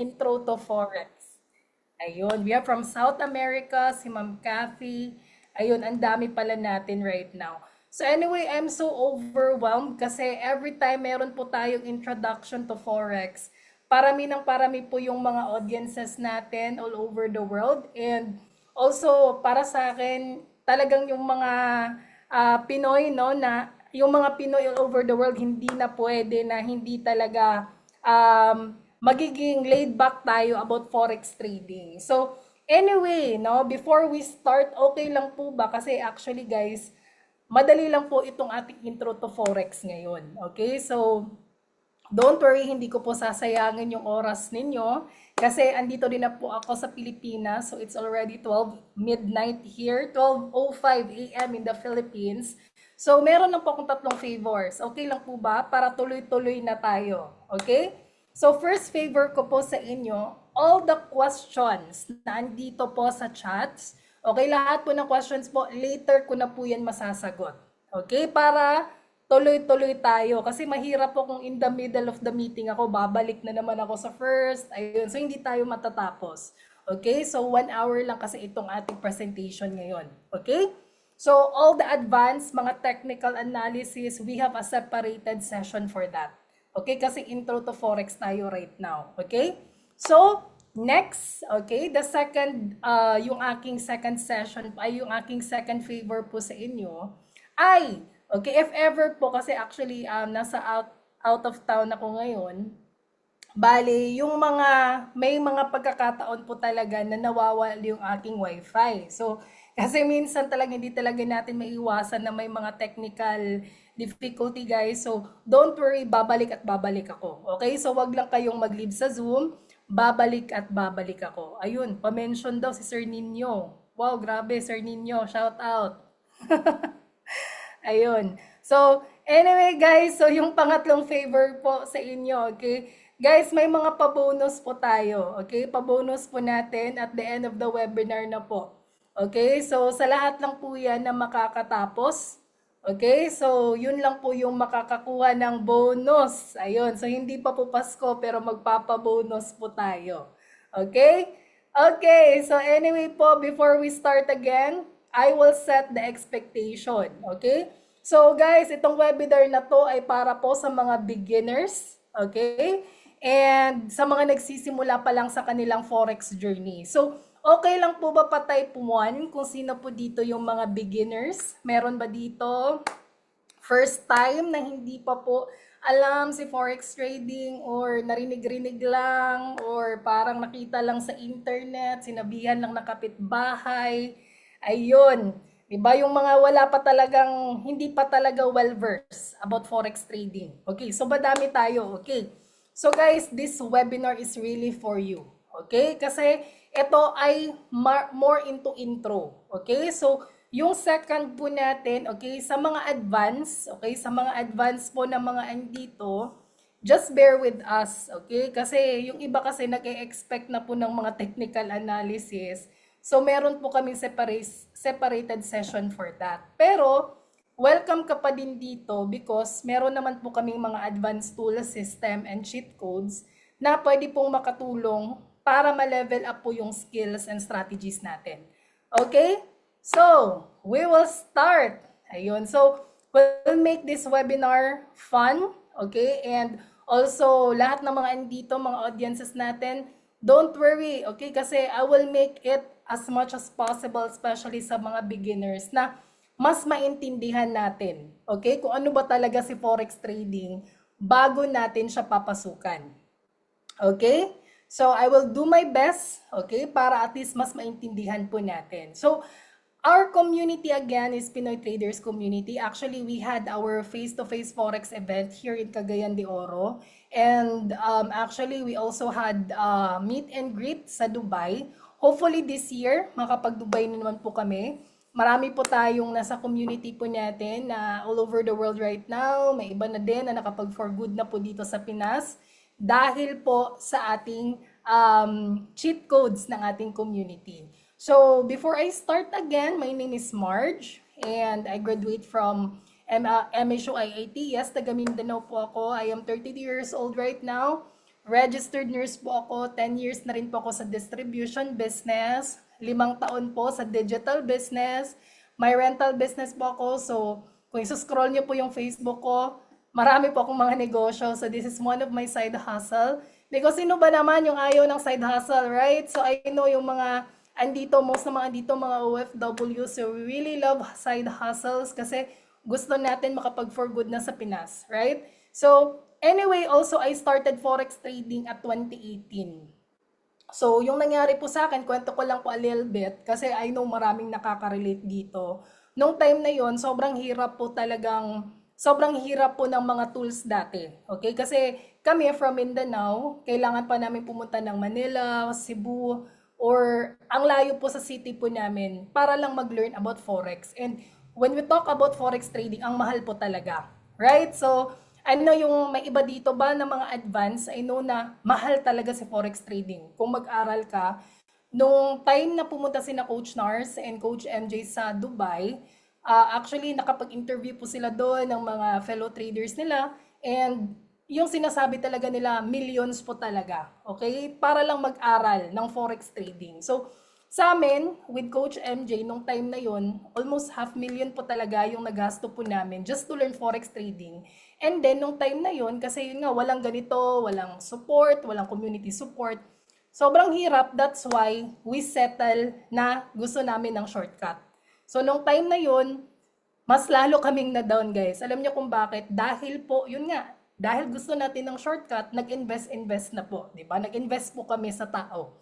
intro to Forex. Ayun, we are from South America, si Ma'am Kathy. Ayun, ang dami pala natin right now. So anyway, I'm so overwhelmed kasi every time meron po tayong introduction to Forex, parami ng parami po yung mga audiences natin all over the world. And also, para sa akin, talagang yung mga Pinoy, no, na yung mga Pinoy all over the world, hindi na pwede na hindi talaga magiging laid back tayo about forex trading. So, anyway, no, before we start, okay lang po ba? Kasi actually guys, madali lang po itong ating intro to forex ngayon. Okay? So, don't worry, hindi ko po sasayangin yung oras ninyo kasi andito din na po ako sa Pilipinas. So it's already 12 midnight here, 12:05 a.m. in the Philippines. So meron lang po akong tatlong favors. Okay lang po ba? Para tuloy-tuloy na tayo. Okay? So first favor ko po sa inyo, all the questions na andito po sa chats, okay, lahat po ng questions po, later ko na po yan masasagot. Okay? Para tuloy-tuloy tayo. Kasi mahirap po kung in the middle of the meeting ako, babalik na naman ako sa first. Ayun. So, hindi tayo matatapos. Okay? So, 1 hour lang kasi itong ating presentation ngayon. Okay? So, all the advanced, mga technical analysis, we have a separated session for that. Okay? Kasi intro to Forex tayo right now. Okay? So, next, okay, the second, yung aking second session, ay yung aking second favor po sa inyo, ay, okay, if ever po, kasi actually, nasa out of town ako ngayon, bali, yung mga, may mga pagkakataon po talaga na nawawala yung aking wifi. So, kasi minsan talaga hindi talaga natin maiwasan na may mga technical difficulty guys. So, don't worry, babalik at babalik ako. Okay? So, wag lang kayong mag-leave sa Zoom. Babalik at babalik ako. Ayun, pa-mention daw si Sir Nino. Wow, grabe, Sir Nino. Shout out. Ayun. So, anyway guys, so yung pangatlong favor po sa inyo, okay? Guys, may mga pabonus po tayo, okay? Pabonus po natin at the end of the webinar na po. Okay? So, sa lahat lang po yan na makakatapos, okay? So, yun lang po yung makakakuha ng bonus. Ayun. So, hindi pa po Pasko, pero magpapabonus po tayo. Okay? Okay. So, anyway po, before we start again, I will set the expectation. Okay? So guys, itong webinar na to ay para po sa mga beginners. Okay? And sa mga nagsisimula pa lang sa kanilang Forex journey. So, okay lang po ba pa type 1 kung sino po dito yung mga beginners? Meron ba dito? First time na hindi pa po alam si Forex trading or narinig-rinig lang or parang nakita lang sa internet, sinabihan lang ng kapitbahay. Ayun. Diba? Yung mga wala pa talagang, hindi pa talaga well-versed about Forex trading. Okay, so madami tayo. Okay. So guys, this webinar is really for you. Okay? Kasi ito ay more into intro. Okay? So, yung second po natin, okay, sa mga advance, okay, sa mga advance po na mga andito, just bear with us, okay? Kasi yung iba kasi nag-e-expect na po ng mga technical analysis. So, meron po kaming separated session for that. Pero, welcome ka pa din dito because meron naman po kaming mga advanced tool system and cheat codes na pwede pong makatulong para ma-level up po yung skills and strategies natin. Okay? So, we will start. Ayun. So, we'll make this webinar fun. Okay? And also, lahat ng mga andito, mga audiences natin, don't worry. Okay? Kasi I will make it as much as possible, especially sa mga beginners, na mas maintindihan natin, okay, kung ano ba talaga si Forex trading bago natin siya papasukan. Okay? So, I will do my best, okay, para at least mas maintindihan po natin. So, our community again is Pinoy Traders Community. Actually, we had our face-to-face Forex event here in Cagayan de Oro. And actually, we also had meet and greet sa Dubai. Hopefully this year, makapag-Dubai na naman po kami. Marami po tayong nasa community po natin na all over the world right now. May iba na din na nakapag-for good na po dito sa Pinas dahil po sa ating cheat codes ng ating community. So, before I start again, my name is Marge and I graduate from MSU IIT. Yes, taga Mindanao po ako. I am 32 years old right now. Registered nurse po ako, 10 years na rin po ako sa distribution business, 5 taon po sa digital business, may rental business po ako. So, kung scroll niyo po yung Facebook ko, marami po akong mga negosyo. So, this is one of my side hustle. Because sino ba naman yung ayaw ng side hustle, right? So, I know yung mga andito, most ng mga andito, mga OFW. So, we really love side hustles kasi gusto natin makapag-for good na sa Pinas, right? So, anyway, also I started forex trading at 2018. So, yung nangyari po sa akin, kwento ko lang po a little bit kasi I know maraming nakaka-relate dito. Nung time na yon, sobrang hirap po ng mga tools dati. Okay? Kasi kami from Mindanao, kailangan pa namin pumunta ng Manila, Cebu, or ang layo po sa city po namin para lang mag-learn about forex. And when we talk about forex trading, ang mahal po talaga. Right? So, ano yung may iba dito ba na mga advance? I know na mahal talaga si forex trading. Kung mag-aral ka, nung time na pumunta sina Coach Nars and Coach MJ sa Dubai, actually nakapag-interview po sila doon ng mga fellow traders nila, and yung sinasabi talaga nila, millions po talaga. Okay? Para lang mag-aral ng forex trading. So, sa amin, with Coach MJ, nung time na yon, almost 500,000 po talaga yung nagasto po namin just to learn forex trading. And then, nung time na yon, kasi yun nga, walang ganito, walang support, walang community support. Sobrang hirap, that's why we settle na gusto namin ng shortcut. So, nung time na yon, mas lalo kaming na-down, guys. Alam niyo kung bakit? Dahil po, yun nga, dahil gusto natin ng shortcut, nag-invest na po. Diba? Nag-invest po kami sa tao.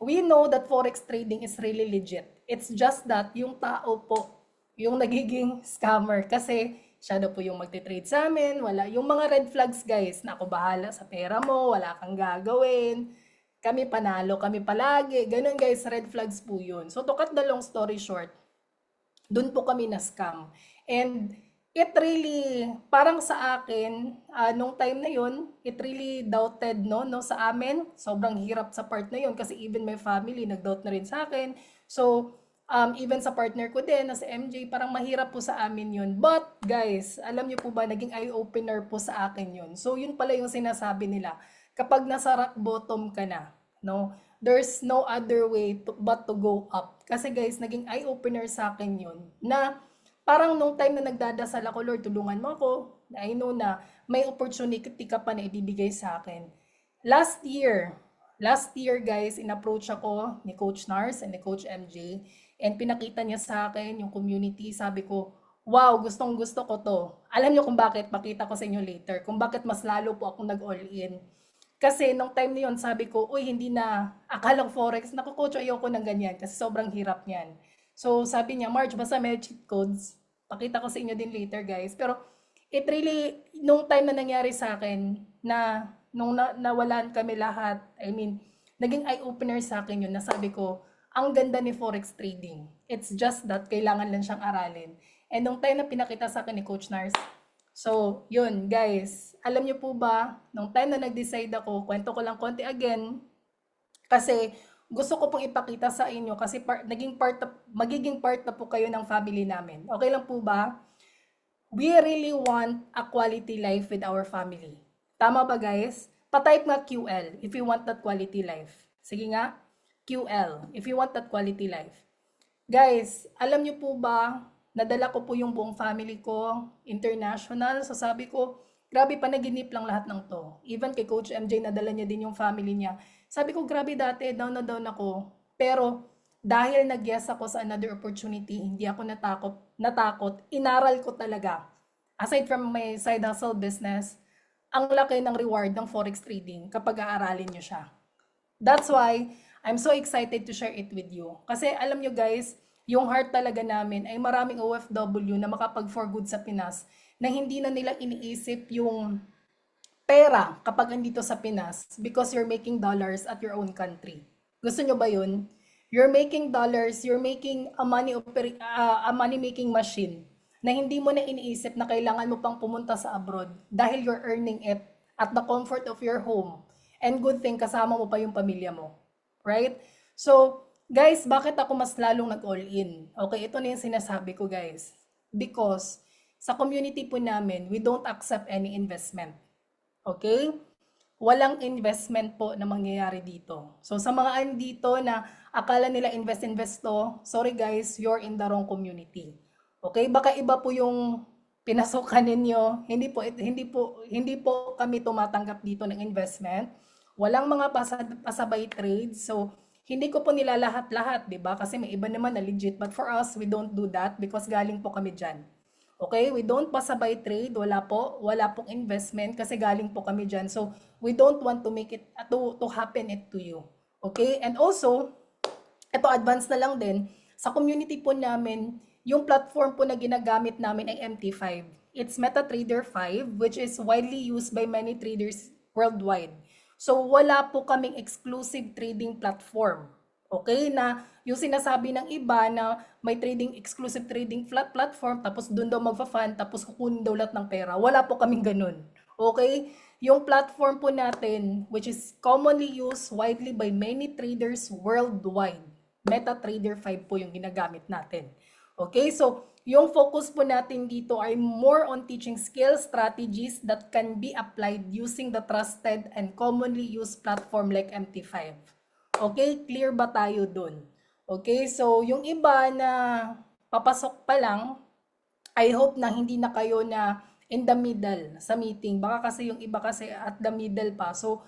We know that forex trading is really legit. It's just that yung tao po, yung nagiging scammer. Kasi siya daw po yung magte-trade sa amin. Wala. Yung mga red flags, guys, na ako bahala sa pera mo, wala kang gagawin. Kami panalo, kami palagi. Ganun, guys, red flags po yun. So to cut the long story short, dun po kami na-scam. And it really, parang sa akin, nung time na yun, it really doubted no sa amin. Sobrang hirap sa part na yun kasi even my family nag-doubt na rin sa akin. So, even sa partner ko din, na si MJ, parang mahirap po sa amin yun. But, guys, alam niyo po ba, naging eye-opener po sa akin yun. So, yun pala yung sinasabi nila. Kapag nasa rock bottom ka na, no, there's no other way but to go up. Kasi guys, naging eye-opener sa akin yun na parang nung time na nagdadasal ako, Lord, tulungan mo ako. I know na may opportunity ka pa na ibibigay sa akin. Last year guys, in-approach ako ni Coach Nars and ni Coach MJ, and pinakita niya sa akin yung community. Sabi ko, wow, gustong gusto ko to. Alam niyo kung bakit, pakita ko sa inyo later, kung bakit mas lalo po akong nag-all in. Kasi nung time na yun, sabi ko, uy, hindi na, akalang forex, naku coach, ayoko ng ganyan kasi sobrang hirap niyan. So sabi niya, Marge, basta may cheat codes. Pakita ko sa inyo din later, guys. Pero it really, nung time na nangyari sa akin, na nung nawalan kami lahat, I mean, naging eye-opener sa akin yun, nasabi ko, ang ganda ni forex trading. It's just that kailangan lang siyang aralin. And nung time na pinakita sa akin ni Coach Nars, so, yun, guys. Alam niyo po ba, nung time na nag-decide ako, kwento ko lang konti again, kasi gusto ko pong ipakita sa inyo kasi magiging part na po kayo ng family namin. Okay lang po ba? We really want a quality life with our family. Tama ba, guys? Pa-type nga QL if you want that quality life. Sige nga, QL if you want that quality life. Guys, alam niyo po ba, nadala ko po yung buong family ko, international. So sabi ko, grabe, panaginip lang lahat ng to. Even kay Coach MJ, nadala niya din yung family niya. Sabi ko, grabe dati, down na down ako. Pero dahil nag-yes ako sa another opportunity, hindi ako natakot, inaral ko talaga. Aside from my side hustle business, ang laki ng reward ng forex trading kapag aaralin nyo siya. That's why I'm so excited to share it with you. Kasi alam nyo guys, yung heart talaga namin ay maraming OFW na makapag-for good sa Pinas na hindi na nila iniisip yung pera kapag andito sa Pinas because you're making dollars at your own country. Gusto nyo ba yun? You're making dollars, you're making a money making machine na hindi mo na iniisip na kailangan mo pang pumunta sa abroad dahil you're earning it at the comfort of your home. And good thing, kasama mo pa yung pamilya mo. Right? So, guys, bakit ako mas lalong nag-all in? Okay, ito na yung sinasabi ko, guys. Because sa community po namin, we don't accept any investment. Okay? walang investment po na mangyayari dito. So sa mga andito na akala nila invest to, sorry guys, you're in the wrong community. Okay? Baka iba po yung pinasukan ninyo. Hindi po kami tumatanggap dito ng investment. Walang mga pasabay trades. So hindi ko po nila lahat-lahat, 'di ba? Kasi may iba naman na legit, but for us, we don't do that because galing po kami diyan. Okay? We don't pasabay trade, wala pong investment kasi galing po kami diyan. So we don't want to make it to happen it to you. Okay? And also, ito advance na lang din, sa community po namin, yung platform po na ginagamit namin ay MT5. It's MetaTrader 5, which is widely used by many traders worldwide. So wala po kaming exclusive trading platform. Okay, na yung sinasabi ng iba na may exclusive trading platform, tapos doon daw magfa-fund, tapos kukunin daw lahat ng pera. Wala po kaming ganun. Okay? Yung platform po natin, which is commonly used widely by many traders worldwide, MetaTrader 5 po yung ginagamit natin. Okay, so yung focus po natin dito ay more on teaching skills, strategies that can be applied using the trusted and commonly used platform like MT5. Okay, clear ba tayo dun? Okay, so yung iba na papasok pa lang, I hope na hindi na kayo na in the middle sa meeting. Baka kasi yung iba kasi at the middle pa. So,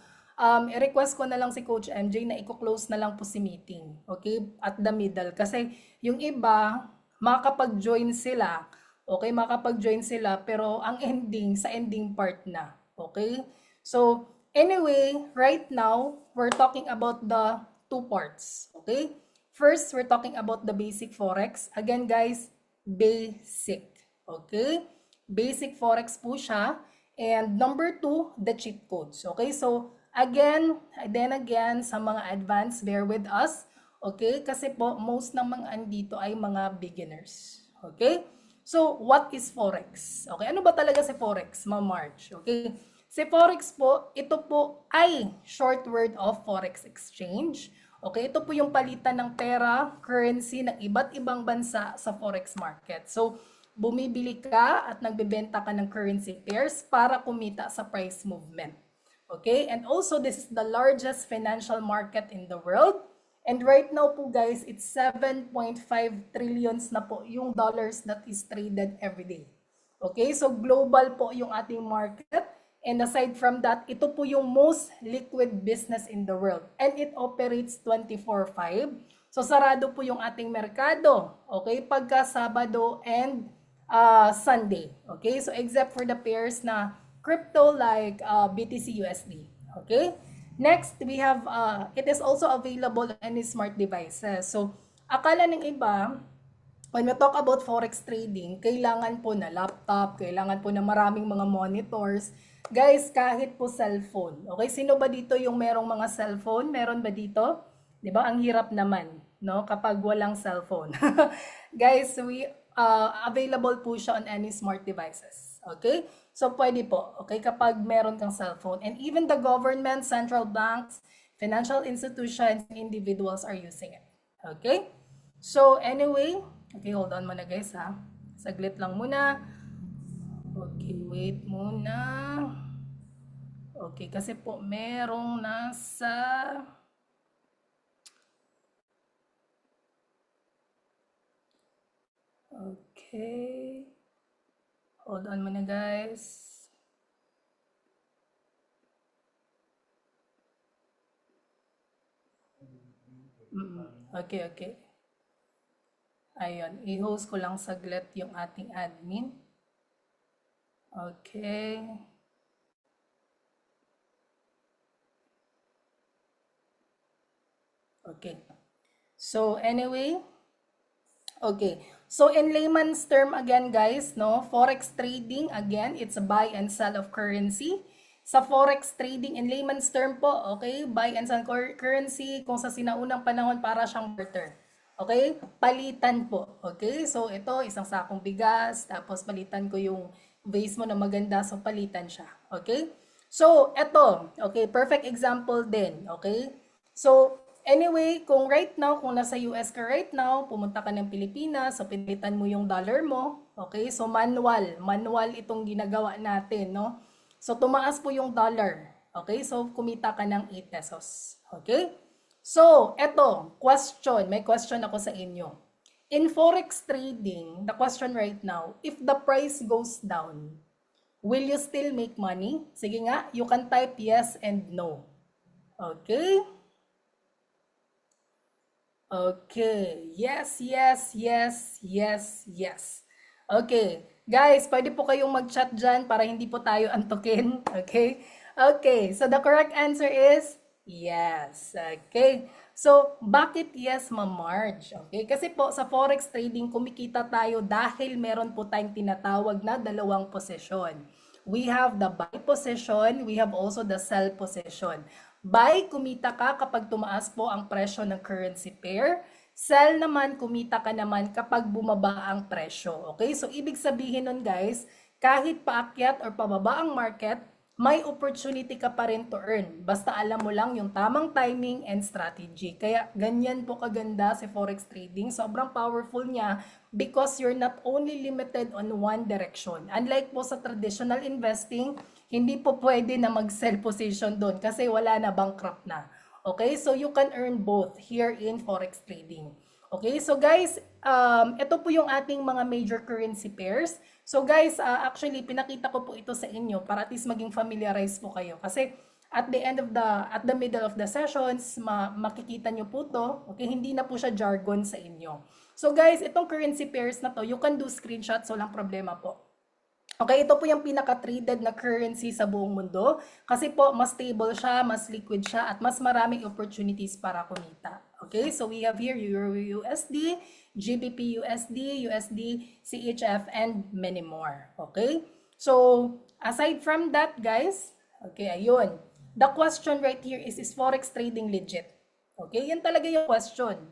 i-request ko na lang si Coach MJ na i-close na lang po si meeting. Okay? At the middle. Kasi yung iba, makakapag-join sila. Okay? Makakapag-join sila. Pero ang ending, sa ending part na. Okay? So, anyway, right now, we're talking about the two parts. Okay? First, we're talking about the basic forex. Again, guys, basic. Okay? Basic forex po siya. And number 2, the cheat codes. Okay? So, again, sa mga advanced, bear with us. Okay? Kasi po, most ng mga andito ay mga beginners. Okay? So, what is forex? Okay? Ano ba talaga si forex, Ma'am March? Okay? Si forex po, ito po ay short word of forex exchange. Okay? Ito po yung palitan ng pera, currency ng iba't ibang bansa sa forex market. So, bumibili ka at nagbebenta ka ng currency pairs para kumita sa price movement. Okay? And also, this is the largest financial market in the world. And right now po guys, it's 7.5 trillions na po yung dollars that is traded every day. Okay? So, global po yung ating market. And aside from that, ito po yung most liquid business in the world. And it operates 24/5. So, sarado po yung ating merkado. Okay? Pagka Sabado and Sunday. Okay? So, except for the pairs na crypto like BTC USD. Okay? Next, we have, it is also available on any smart devices. So, akala ng iba, when we talk about forex trading, kailangan po na laptop, kailangan po na maraming mga monitors. Guys, kahit po cellphone. Okay? Sino ba dito yung merong mga cellphone? Meron ba dito? 'Di ba? Ang hirap naman, no? Kapag walang cellphone. Guys, available po siya on any smart devices. Okay? So, pwede po. Okay? Kapag meron kang cellphone. And even the government, central banks, financial institutions, and individuals are using it. Okay? So, anyway, okay, hold on muna guys ha. Saglit lang muna. Okay, wait muna. Okay, kasi po merong nasa... Okay. Hold on muna guys. Okay. Ayun, i-host ko lang saglit yung ating admin. Okay. Okay. So, anyway, okay. So, in layman's term again, guys, no, forex trading, again, it's a buy and sell of currency. Sa forex trading, in layman's term po, okay, buy and sell currency, kung sa sinaunang panahon, para siyang barter. Okay? Palitan po. Okay? So, ito, isang sakong bigas, tapos palitan ko yung vase mo na maganda, so palitan siya. Okay? So, ito, okay, perfect example din. Okay? So, anyway, kung right now, kung nasa US ka right now, pumunta ka ng Pilipinas, so pilitan mo yung dollar mo, okay? So manual itong ginagawa natin, no? So tumaas po yung dollar, Okay, so kumita ka ng 8 pesos. Okay? So, eto, question. May question ako sa inyo. In forex trading, the question right now, if the price goes down, will you still make money? Sige nga, you can type yes and no. Okay? Okay. Yes, yes, yes, yes, yes. Okay. Guys, pwede po kayong mag-chat dyan para hindi po tayo antukin. Okay? Okay. So, the correct answer is yes. Okay. So, bakit yes, Ma'am Marge? Okay? Kasi po, sa forex trading, kumikita tayo dahil meron po tayong tinatawag na dalawang posisyon. We have the buy position, we have also the sell position. Buy, kumita ka kapag tumaas po ang presyo ng currency pair. Sell naman, kumita ka naman kapag bumaba ang presyo. Okay? So, ibig sabihin nun guys, kahit paakyat or pababa ang market, may opportunity ka pa rin to earn. Basta alam mo lang yung tamang timing and strategy. Kaya ganyan po kaganda si forex trading. Sobrang powerful niya because you're not only limited on one direction. Unlike po sa traditional investing, hindi po pwede na mag-sell position doon kasi wala na, bankrupt na. Okay, so you can earn both here in forex trading. Okay, so guys, ito po yung ating mga major currency pairs. So guys, actually pinakita ko po ito sa inyo para at least maging familiarize po kayo. Kasi at the middle of the sessions, makikita nyo po to. Okay, hindi na po siya jargon sa inyo. So guys, itong currency pairs na to, you can do screenshots, walang problema po. Okay, ito po yung pinaka-traded na currency sa buong mundo kasi po mas stable siya, mas liquid siya, at mas maraming opportunities para kumita. Okay, so we have here Euro USD, GBP USD, USD, CHF, and many more. Okay, so aside from that guys, okay, ayun. The question right here is Forex trading legit? Okay, yan talaga yung question.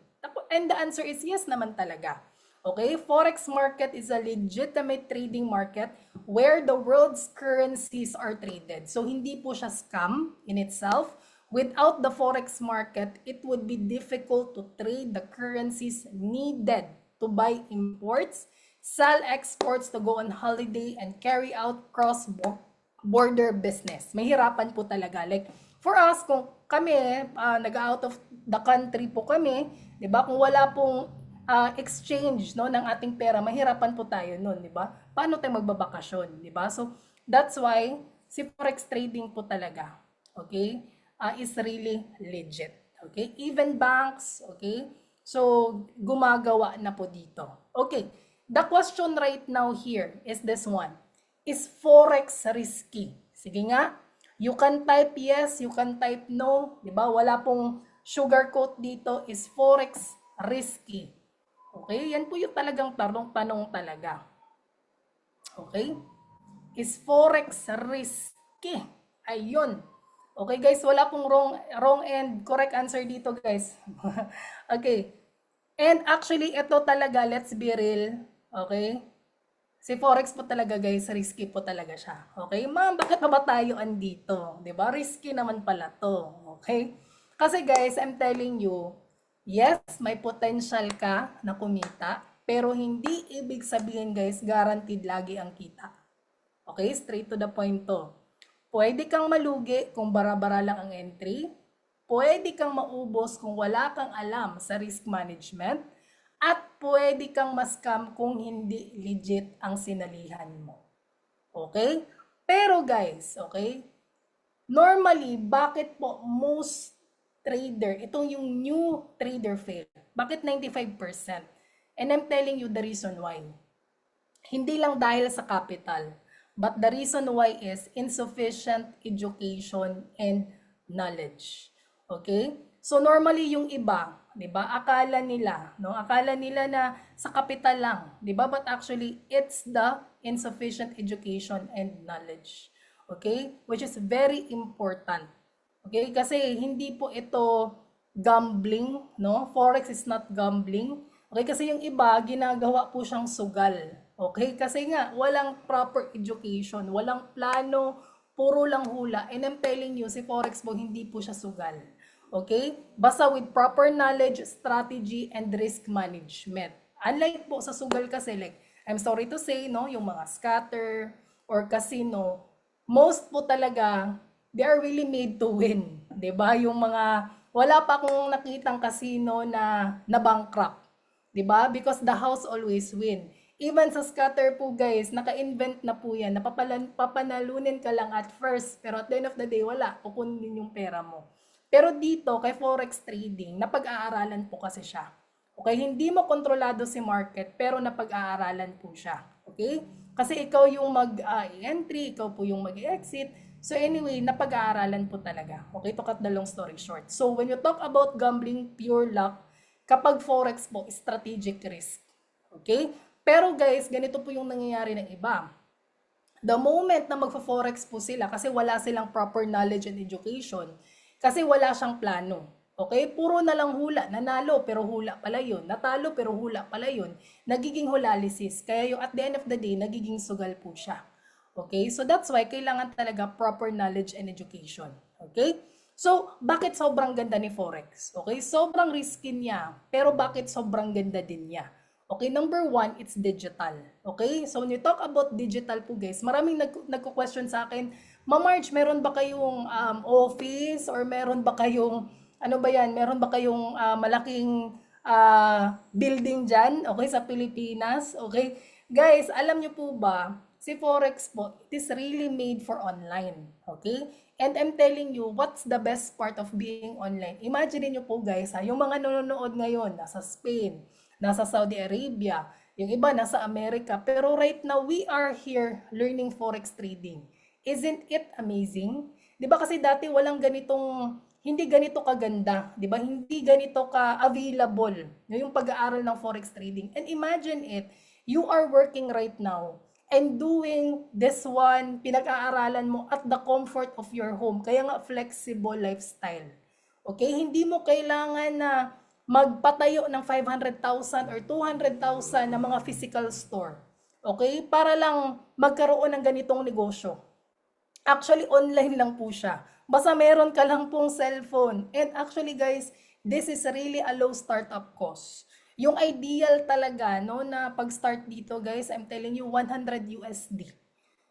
And the answer is yes naman talaga. Okay, forex market is a legitimate trading market where the world's currencies are traded. So hindi po siya scam in itself. Without the forex market, it would be difficult to trade the currencies needed to buy imports, sell exports, to go on holiday, and carry out cross-border business. Mahirapan po talaga. Like, for us, kung kami, nag-out of the country po kami, di ba? Kung wala pong exchange no ng ating pera, mahirapan po tayo noon, di ba? Paano tayo magbabakasyon, di ba? So that's why si forex trading po talaga, okay, is really legit. Okay, even banks, okay, so gumagawa na po dito. Okay, the question right now here is this one: is forex risky? Sige nga, you can type yes, you can type no, di ba? Wala pong sugarcoat dito. Is forex risky? Okay, yan po yung talagang tanong talaga. Okay? Is forex risky? Ayun. Okay guys, wala pong wrong and correct answer dito guys. Okay. And actually, ito talaga, let's be real. Okay? Si forex po talaga guys, risky po talaga siya. Okay? Ma'am, bakit pa ba tayo andito? Diba? Risky naman pala to. Okay? Kasi guys, I'm telling you, yes, may potential ka na kumita, pero hindi ibig sabihin guys, guaranteed lagi ang kita. Okay, straight to the point to. Pwede kang malugi kung bara-bara lang ang entry, pwede kang maubos kung wala kang alam sa risk management, at pwede kang ma-scam kung hindi legit ang sinalihan mo. Okay? Pero guys, okay, normally, bakit po most trader, itong yung new trader fail? Bakit 95%? And I'm telling you the reason why. Hindi lang dahil sa capital, but the reason why is insufficient education and knowledge. Okay? So normally yung iba, 'di ba? Akala nila na sa capital lang, 'di ba? But actually it's the insufficient education and knowledge. Okay? Which is very important. Okay, kasi hindi po ito gambling, no? Forex is not gambling. Okay, kasi yung iba, ginagawa po siyang sugal. Okay, kasi nga, walang proper education, walang plano, puro lang hula. And I'm telling you, si Forex po, hindi po siya sugal. Okay? Basta with proper knowledge, strategy, and risk management. Unlike po sa sugal kasi, like, I'm sorry to say, no, yung mga scatter or casino, most po talaga, they are really made to win. 'Di ba? Yung mga, wala pa akong nakitang casino na bankrupt. 'Di ba? Because the house always win. Even sa scatter po guys, naka-invent na po yan. Papanalunin ka lang at first, pero at the end of the day, wala. Kukunin yung pera mo. Pero dito, kay Forex Trading, napag-aaralan po kasi siya. Okay, hindi mo kontrolado si market, pero napag-aaralan po siya. Okay? Kasi ikaw yung mag-entry, ikaw po yung mag-exit. So anyway, napag-aaralan po talaga. Okay, to cut the long story short. So when you talk about gambling, pure luck, kapag Forex po, strategic risk. Okay? Pero guys, ganito po yung nangyayari ng iba. The moment na magfa-forex po sila, kasi wala silang proper knowledge and education, kasi wala siyang plano. Okay? Puro na lang hula. Nanalo pero hula pala yun. Natalo pero hula pala yun. Nagiging hulalysis. Kaya yung at the end of the day, nagiging sugal po siya. Okay? So that's why kailangan talaga proper knowledge and education. Okay? So, bakit sobrang ganda ni Forex? Okay? Sobrang risky niya. Pero bakit sobrang ganda din niya? Okay, number one, it's digital. Okay? So, when you talk about digital po guys, maraming nagko-question sa akin, Ma'am Marge, meron ba kayong office or meron ba kayong, ano ba yan, meron ba kayong malaking building dyan, okay, sa Pilipinas? Okay? Guys, alam nyo po ba, si Forex po, it is really made for online. Okay? And I'm telling you, what's the best part of being online? Imagine niyo po guys, yung mga nanonood ngayon, nasa Spain, nasa Saudi Arabia, yung iba nasa Amerika. Pero right now, we are here learning Forex trading. Isn't it amazing? 'Di ba kasi dati walang ganitong, hindi ganito kaganda, 'di ba? Hindi ganito ka-available yung pag-aaral ng Forex trading. And imagine it, you are working right now and doing this one, pinag-aaralan mo at the comfort of your home. Kaya nga flexible lifestyle. Okay? Hindi mo kailangan na magpatayo ng 500,000 or 200,000 na mga physical store. Okay? Para lang magkaroon ng ganitong negosyo. Actually, online lang po siya. Basta meron ka lang pong cellphone. And actually guys, this is really a low startup cost. Yung ideal talaga, no, na pag-start dito guys, I'm telling you, 100 USD.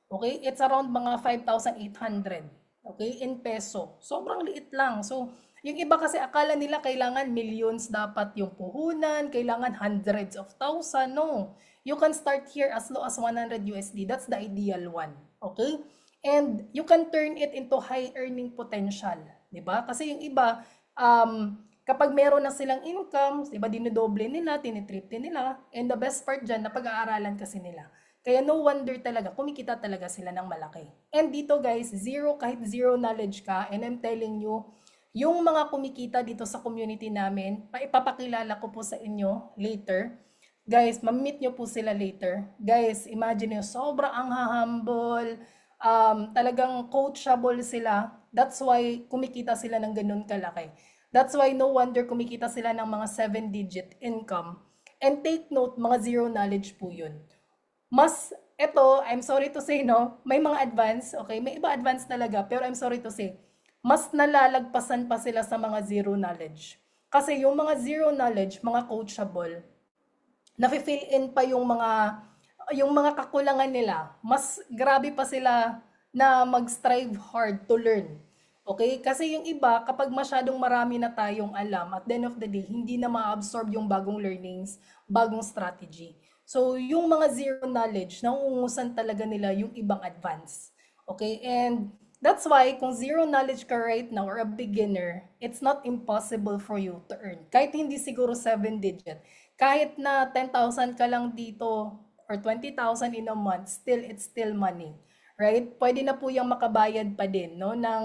Okay? It's around mga 5,800. Okay? In peso. Sobrang liit lang. So, yung iba kasi akala nila kailangan millions dapat yung puhunan, kailangan hundreds of thousand. No. You can start here as low as 100 USD. That's the ideal one. Okay? And you can turn it into high earning potential. Diba? Kasi yung iba, kapag meron na silang income, diba, dinodoble nila, tinitriple nila, and the best part dyan, napag-aaralan kasi nila. Kaya no wonder talaga, kumikita talaga sila ng malaki. And dito guys, kahit zero knowledge ka, and I'm telling you, yung mga kumikita dito sa community namin, ipapakilala ko po sa inyo later. Guys, ma-meet nyo po sila later. Guys, imagine nyo, sobrang ang humble, talagang coachable sila. That's why kumikita sila ng ganun kalaki. That's why no wonder kumikita sila ng mga 7-digit income. And take note, mga zero knowledge po yun. I'm sorry to say, no, may mga advance, okay, may iba advance talaga, pero I'm sorry to say, mas nalalagpasan pa sila sa mga zero knowledge. Kasi yung mga zero knowledge, mga coachable, nafe-fill in pa yung mga kakulangan nila. Mas grabe pa sila na mag-strive hard to learn. Okay? Kasi yung iba, kapag masyadong marami na tayong alam, at the end of the day, hindi na ma-absorb yung bagong learnings, bagong strategy. So, yung mga zero knowledge, nauungusan talaga nila yung ibang advance. Okay? And that's why, kung zero knowledge ka right now or a beginner, it's not impossible for you to earn. Kahit hindi siguro 7-digit. Kahit na 10,000 ka lang dito or 20,000 in a month, it's still money. Right? Pwede na po yung makabayad pa din, no, ng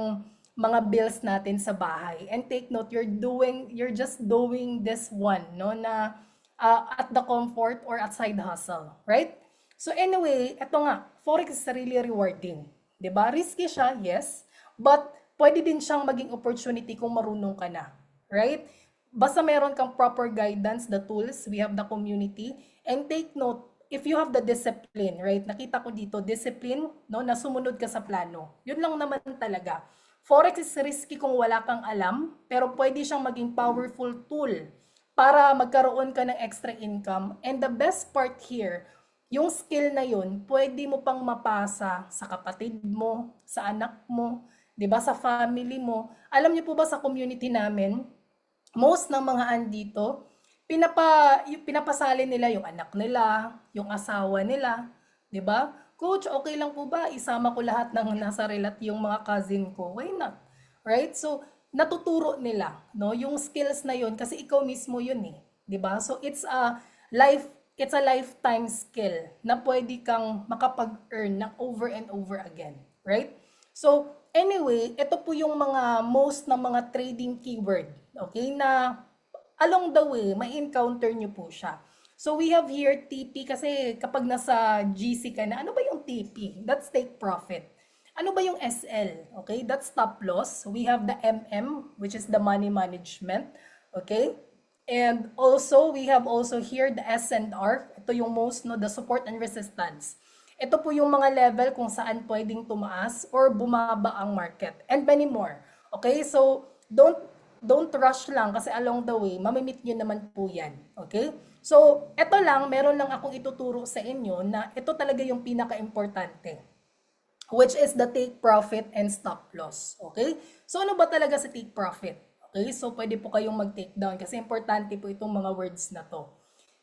mga bills natin sa bahay. And take note, you're just doing this one, no, na at the comfort or at side hustle, right? So anyway, eto nga, Forex is really rewarding. 'Di ba? Risky siya, yes, but pwede din siyang maging opportunity kung marunong ka na, right? Basta meron kang proper guidance, the tools, we have the community, and take note, if you have the discipline, right? Nakita ko dito, discipline, no, na sumunod ka sa plano. Yun lang naman talaga. Forex is risky kung wala kang alam, pero pwede siyang maging powerful tool para magkaroon ka ng extra income. And the best part here, yung skill na yun, pwede mo pang mapasa sa kapatid mo, sa anak mo, 'di ba, sa family mo. Alam niyo po ba sa community namin, most ng mga andito, pinapasali nila yung anak nila, yung asawa nila, 'di ba? Coach, okay lang po ba isama ko lahat ng nasa relat yung mga cousin ko? Why not? Right? So, natuturo nila, no, yung skills na yun kasi ikaw mismo yun eh, 'di ba? So, life it's a lifetime skill na pwede kang makapag-earn ng over and over again, right? So, anyway, ito po yung mga most ng mga trading keyword, okay, na along the way, may encounter nyo po siya. So, we have here TP kasi kapag nasa GC ka na, ano ba yung TP? That's take profit. Ano ba yung SL? Okay, that's stop loss. We have the MM, which is the money management. Okay, and also, we have also here the S&R. Ito yung most, no, the support and resistance. Ito po yung mga level kung saan pwedeng tumaas or bumaba ang market. And many more. Okay, so don't rush lang kasi along the way, mamimit nyo naman po yan. Okay? So, ito lang, meron lang akong ituturo sa inyo na ito talaga yung pinaka-importante, which is the take profit and stop loss. Okay? So, ano ba talaga sa take profit? Okay? So, pwede po kayong mag-take down kasi importante po itong mga words na to.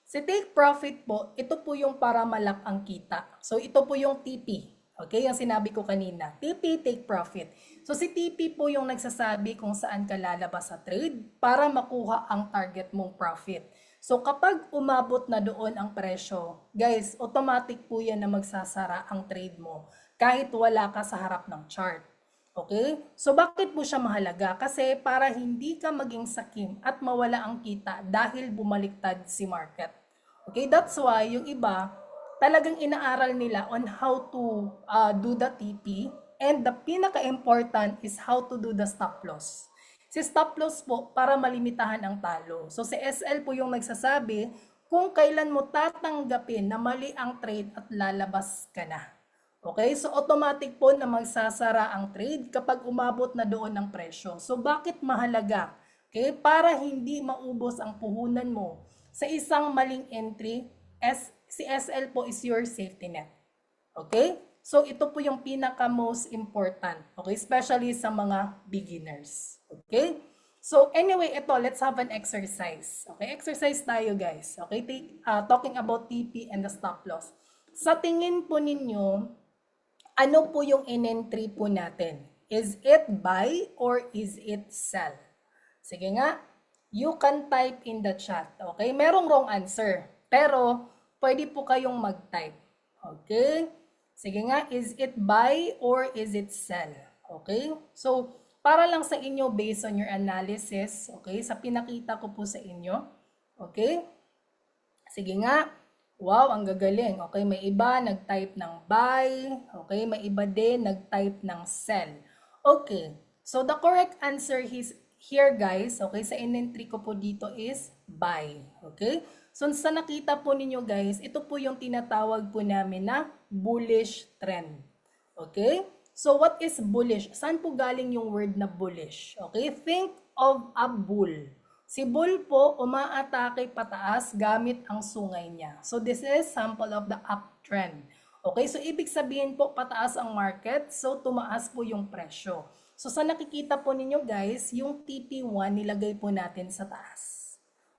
Si take profit po, ito po yung para malak ang kita. So, ito po yung TP. Okay? Yung sinabi ko kanina. TP, take profit. So, si TP po yung nagsasabi kung saan ka lalabas sa trade para makuha ang target mong profit. So, kapag umabot na doon ang presyo, guys, automatic po yan na magsasara ang trade mo kahit wala ka sa harap ng chart. Okay? So, bakit po siya mahalaga? Kasi para hindi ka maging sakim at mawala ang kita dahil bumaliktad si market. Okay? That's why yung iba, talagang inaaral nila on how to do the TP, and the pinaka-important is how to do the stop loss. Si stop loss po para malimitahan ang talo. So si SL po yung nagsasabi kung kailan mo tatanggapin na mali ang trade at lalabas ka na. Okay? So automatic po na magsasara ang trade kapag umabot na doon ang presyo. So bakit mahalaga? Okay? Para hindi maubos ang puhunan mo sa isang maling entry, si SL po is your safety net. Okay? So, ito po yung pinaka-most important. Okay? Especially sa mga beginners. Okay? So, anyway, ito, let's have an exercise. Okay? Exercise tayo, guys. Okay? Talking about TP and the stop loss. Sa tingin po ninyo, ano po yung in-entry po natin? Is it buy or is it sell? Sige nga, you can type in the chat. Okay? Merong wrong answer. Pero, pwede po kayong mag-type. Okay? Sige nga, is it buy or is it sell? Okay? So, para lang sa inyo based on your analysis, okay? Sa pinakita ko po sa inyo. Okay? Sige nga. Wow, ang gagaling. Okay, may iba nag-type ng buy. Okay, may iba din nag-type ng sell. Okay. So, the correct answer is here, guys. Okay, sa in-entry ko po dito is buy. Okay? So, sa nakita po ninyo, guys, ito po yung tinatawag po namin na bullish trend. Okay? So, what is bullish? Saan po galing yung word na bullish? Okay? Think of a bull. Si bull po, umaatake pataas gamit ang sungay niya. So, this is sample of the uptrend. Okay? So, ibig sabihin po, pataas ang market. So, tumaas po yung presyo. So, sa nakikita po ninyo, guys, yung TP1 nilagay po natin sa taas.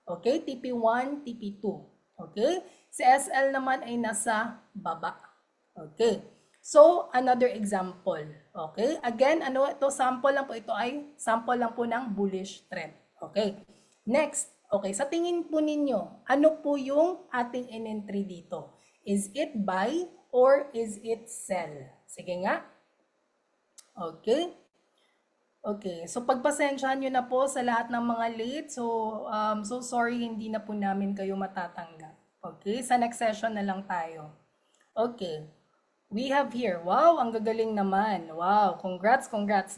Okay, TP1, TP2. Okay? Si SL naman ay nasa baba. Okay. So, another example. Okay? Again, ano ito? Sample lang po. Ito ay sample lang po ng bullish trend. Okay. Next. Okay, sa tingin po ninyo, ano po yung ating in-entry dito? Is it buy or is it sell? Sige nga. Okay. Okay, so pagpasensyahan nyo na po sa lahat ng mga late. So sorry, hindi na po namin kayo matatanggap. Okay, sa next session na lang tayo. Okay, we have here, wow, ang gagaling naman. Wow, congrats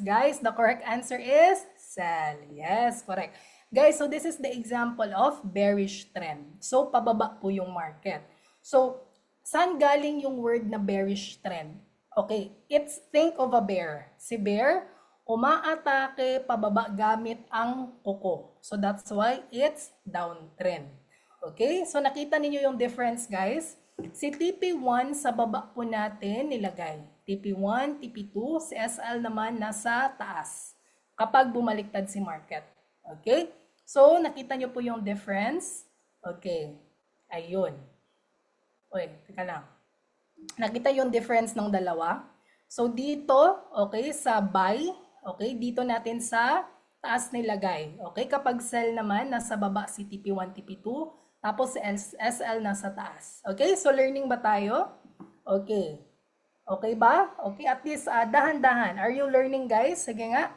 guys. The correct answer is sell. Yes, correct. Guys, so this is the example of bearish trend. So pababa po yung market. So, saan galing yung word na bearish trend? Okay, think of a bear. Si bear, umaatake pababa gamit ang kuko. So that's why it's downtrend. Okay? So nakita niyo yung difference, guys. Si TP1 sa baba po natin nilagay. TP1, TP2, si SL naman nasa taas kapag bumaliktad si market. Okay? So, nakita nyo po yung difference. Okay. Ayun. Uy, teka lang. Nakita yung difference ng dalawa. So, dito, okay, sa buy, okay, dito natin sa taas nilagay. Okay, kapag sell naman, nasa baba si TP1, TP2, tapos si SL nasa taas. Okay, so learning ba tayo? Okay. Okay ba? Okay, at least dahan-dahan. Are you learning, guys? Sige nga.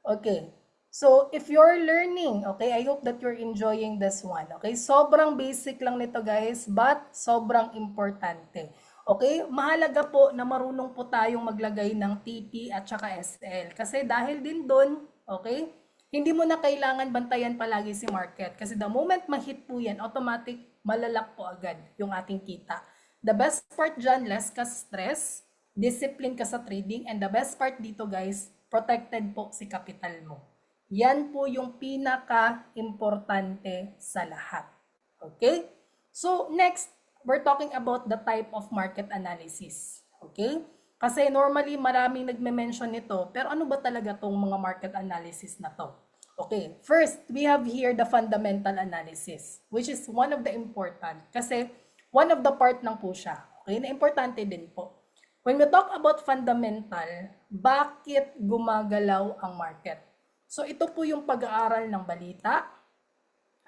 Okay. So, if you're learning, okay, I hope that you're enjoying this one. Okay, sobrang basic lang nito, guys, but sobrang importante. Okay, mahalaga po na marunong po tayong maglagay ng TP at saka SL. Kasi dahil din doon, okay, hindi mo na kailangan bantayan palagi si market. Kasi the moment ma-hit po yan, automatic malalak po agad yung ating kita. The best part dyan, less ka stress, discipline ka sa trading, and the best part dito, guys, protected po si capital mo. Yan po yung pinaka-importante sa lahat. Okay? So, next, we're talking about the type of market analysis. Okay? Kasi normally, maraming nagme-mention nito, pero ano ba talaga tong mga market analysis na to? Okay, first, we have here the fundamental analysis, which is one of the important, kasi one of the part lang po siya. Okay, na importante din po. When we talk about fundamental, bakit gumagalaw ang market? So ito po yung pag-aaral ng balita,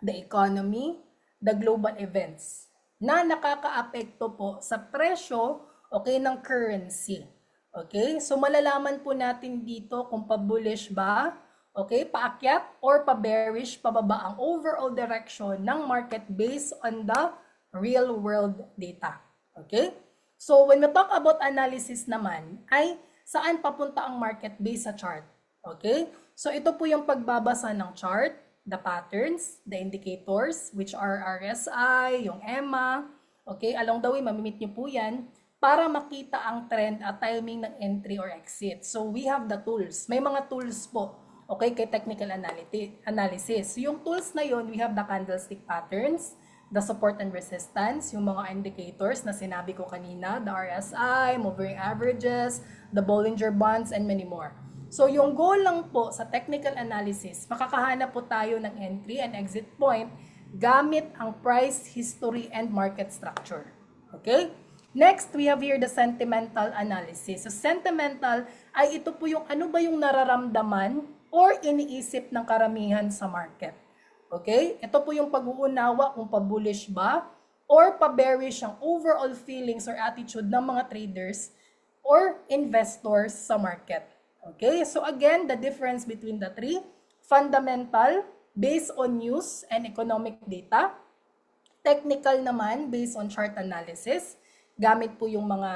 the economy, the global events na nakakaapekto po sa presyo, okay, ng currency. Okay? So malalaman po natin dito kung pa-bullish ba, okay, paakyat or pa-bearish, pababa ang overall direction ng market based on the real world data. Okay? So, when we talk about analysis naman, ay saan papunta ang market based sa chart. Okay? So, ito po yung pagbabasa ng chart, the patterns, the indicators, which are RSI, yung EMA. Okay? Along the way, mamimit nyo po yan para makita ang trend at timing ng entry or exit. So, we have the tools. May mga tools po. Okay? Kay technical analysis. Yung tools na yon, we have the candlestick patterns, the support and resistance, yung mga indicators na sinabi ko kanina, the RSI, moving averages, the Bollinger Bands, and many more. So, yung goal lang po sa technical analysis, makakahanap po tayo ng entry and exit point gamit ang price, history, and market structure. Okay? Next, we have here the sentimental analysis. So, sentimental ay ito po yung ano ba yung nararamdaman or iniisip ng karamihan sa market. Okay? Ito po yung pag-uunawa kung pa-bullish ba or pa-bearish ang overall feelings or attitude ng mga traders or investors sa market. Okay? So again, the difference between the three, fundamental, based on news and economic data. Technical naman, based on chart analysis. Gamit po yung mga,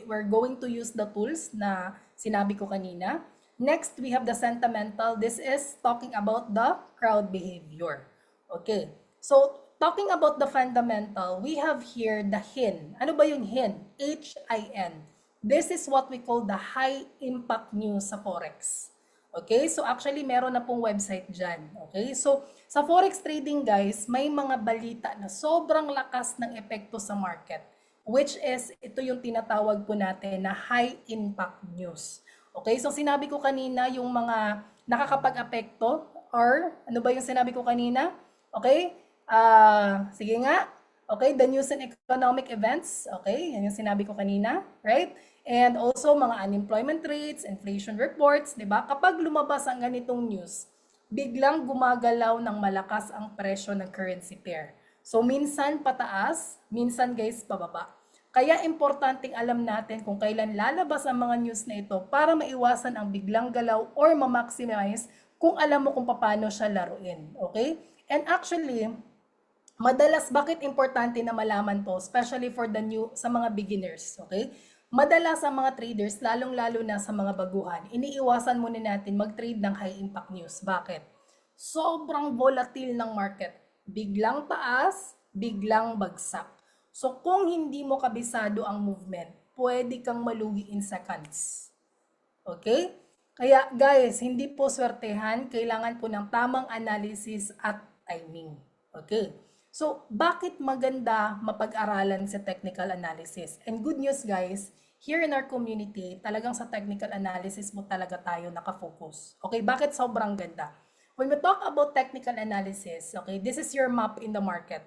we're going to use the tools na sinabi ko kanina. Next, we have the sentimental. This is talking about the crowd behavior. Okay. So, talking about the fundamental, we have here the HIN. Ano ba yung HIN? H-I-N. This is what we call the high impact news sa Forex. Okay? So, actually, meron na pong website dyan. Okay? So, sa Forex trading, guys, may mga balita na sobrang lakas ng epekto sa market, which is, ito yung tinatawag po natin na high impact news. Okay, so sinabi ko kanina yung mga nakakapag-apekto or ano ba yung sinabi ko kanina? Okay, sige nga. Okay, the news and economic events. Okay, yan yung sinabi ko kanina, right? And also mga unemployment rates, inflation reports, di ba? Kapag lumabas ang ganitong news, biglang gumagalaw ng malakas ang presyo ng currency pair. So minsan pataas, minsan guys pababa. Kaya importanteng alam natin kung kailan lalabas ang mga news na ito para maiwasan ang biglang galaw or ma-maximize kung alam mo kung paano siya laruin. Okay? And actually, madalas bakit importante na malaman to, especially for the new, sa mga beginners. Okay? Madalas ang mga traders, lalong-lalo na sa mga baguhan, iniiwasan muna natin mag-trade ng high impact news. Bakit? Sobrang volatile ng market. Biglang taas, biglang bagsak. So, kung hindi mo kabisado ang movement, pwede kang malugi in seconds. Okay? Kaya guys, hindi po swertehan, kailangan po ng tamang analysis at timing. Okay? So, bakit maganda mapag-aralan sa technical analysis? And good news guys, here in our community, talagang sa technical analysis mo talaga tayo nakafocus. Okay, bakit sobrang ganda? When we talk about technical analysis, okay, this is your map in the market.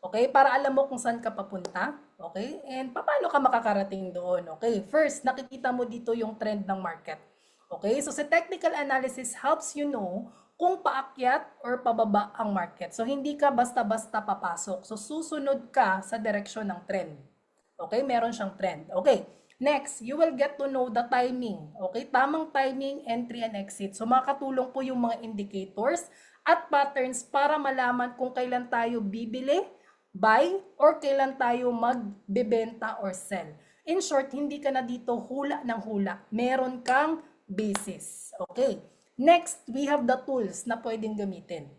Okay, para alam mo kung saan ka papunta, okay, and paano ka makakarating doon, okay. First, nakikita mo dito yung trend ng market. Okay, so sa technical analysis helps you know kung paakyat or pababa ang market. So hindi ka basta-basta papasok. So susunod ka sa direksyon ng trend. Okay, meron siyang trend. Okay, next, you will get to know the timing. Okay, tamang timing, entry and exit. So makakatulong po yung mga indicators at patterns para malaman kung kailan tayo bibili, buy, or kailan tayo magbebenta or sell. In short, hindi ka na dito hula ng hula. Meron kang basis. Okay. Next, we have the tools na pwedeng gamitin.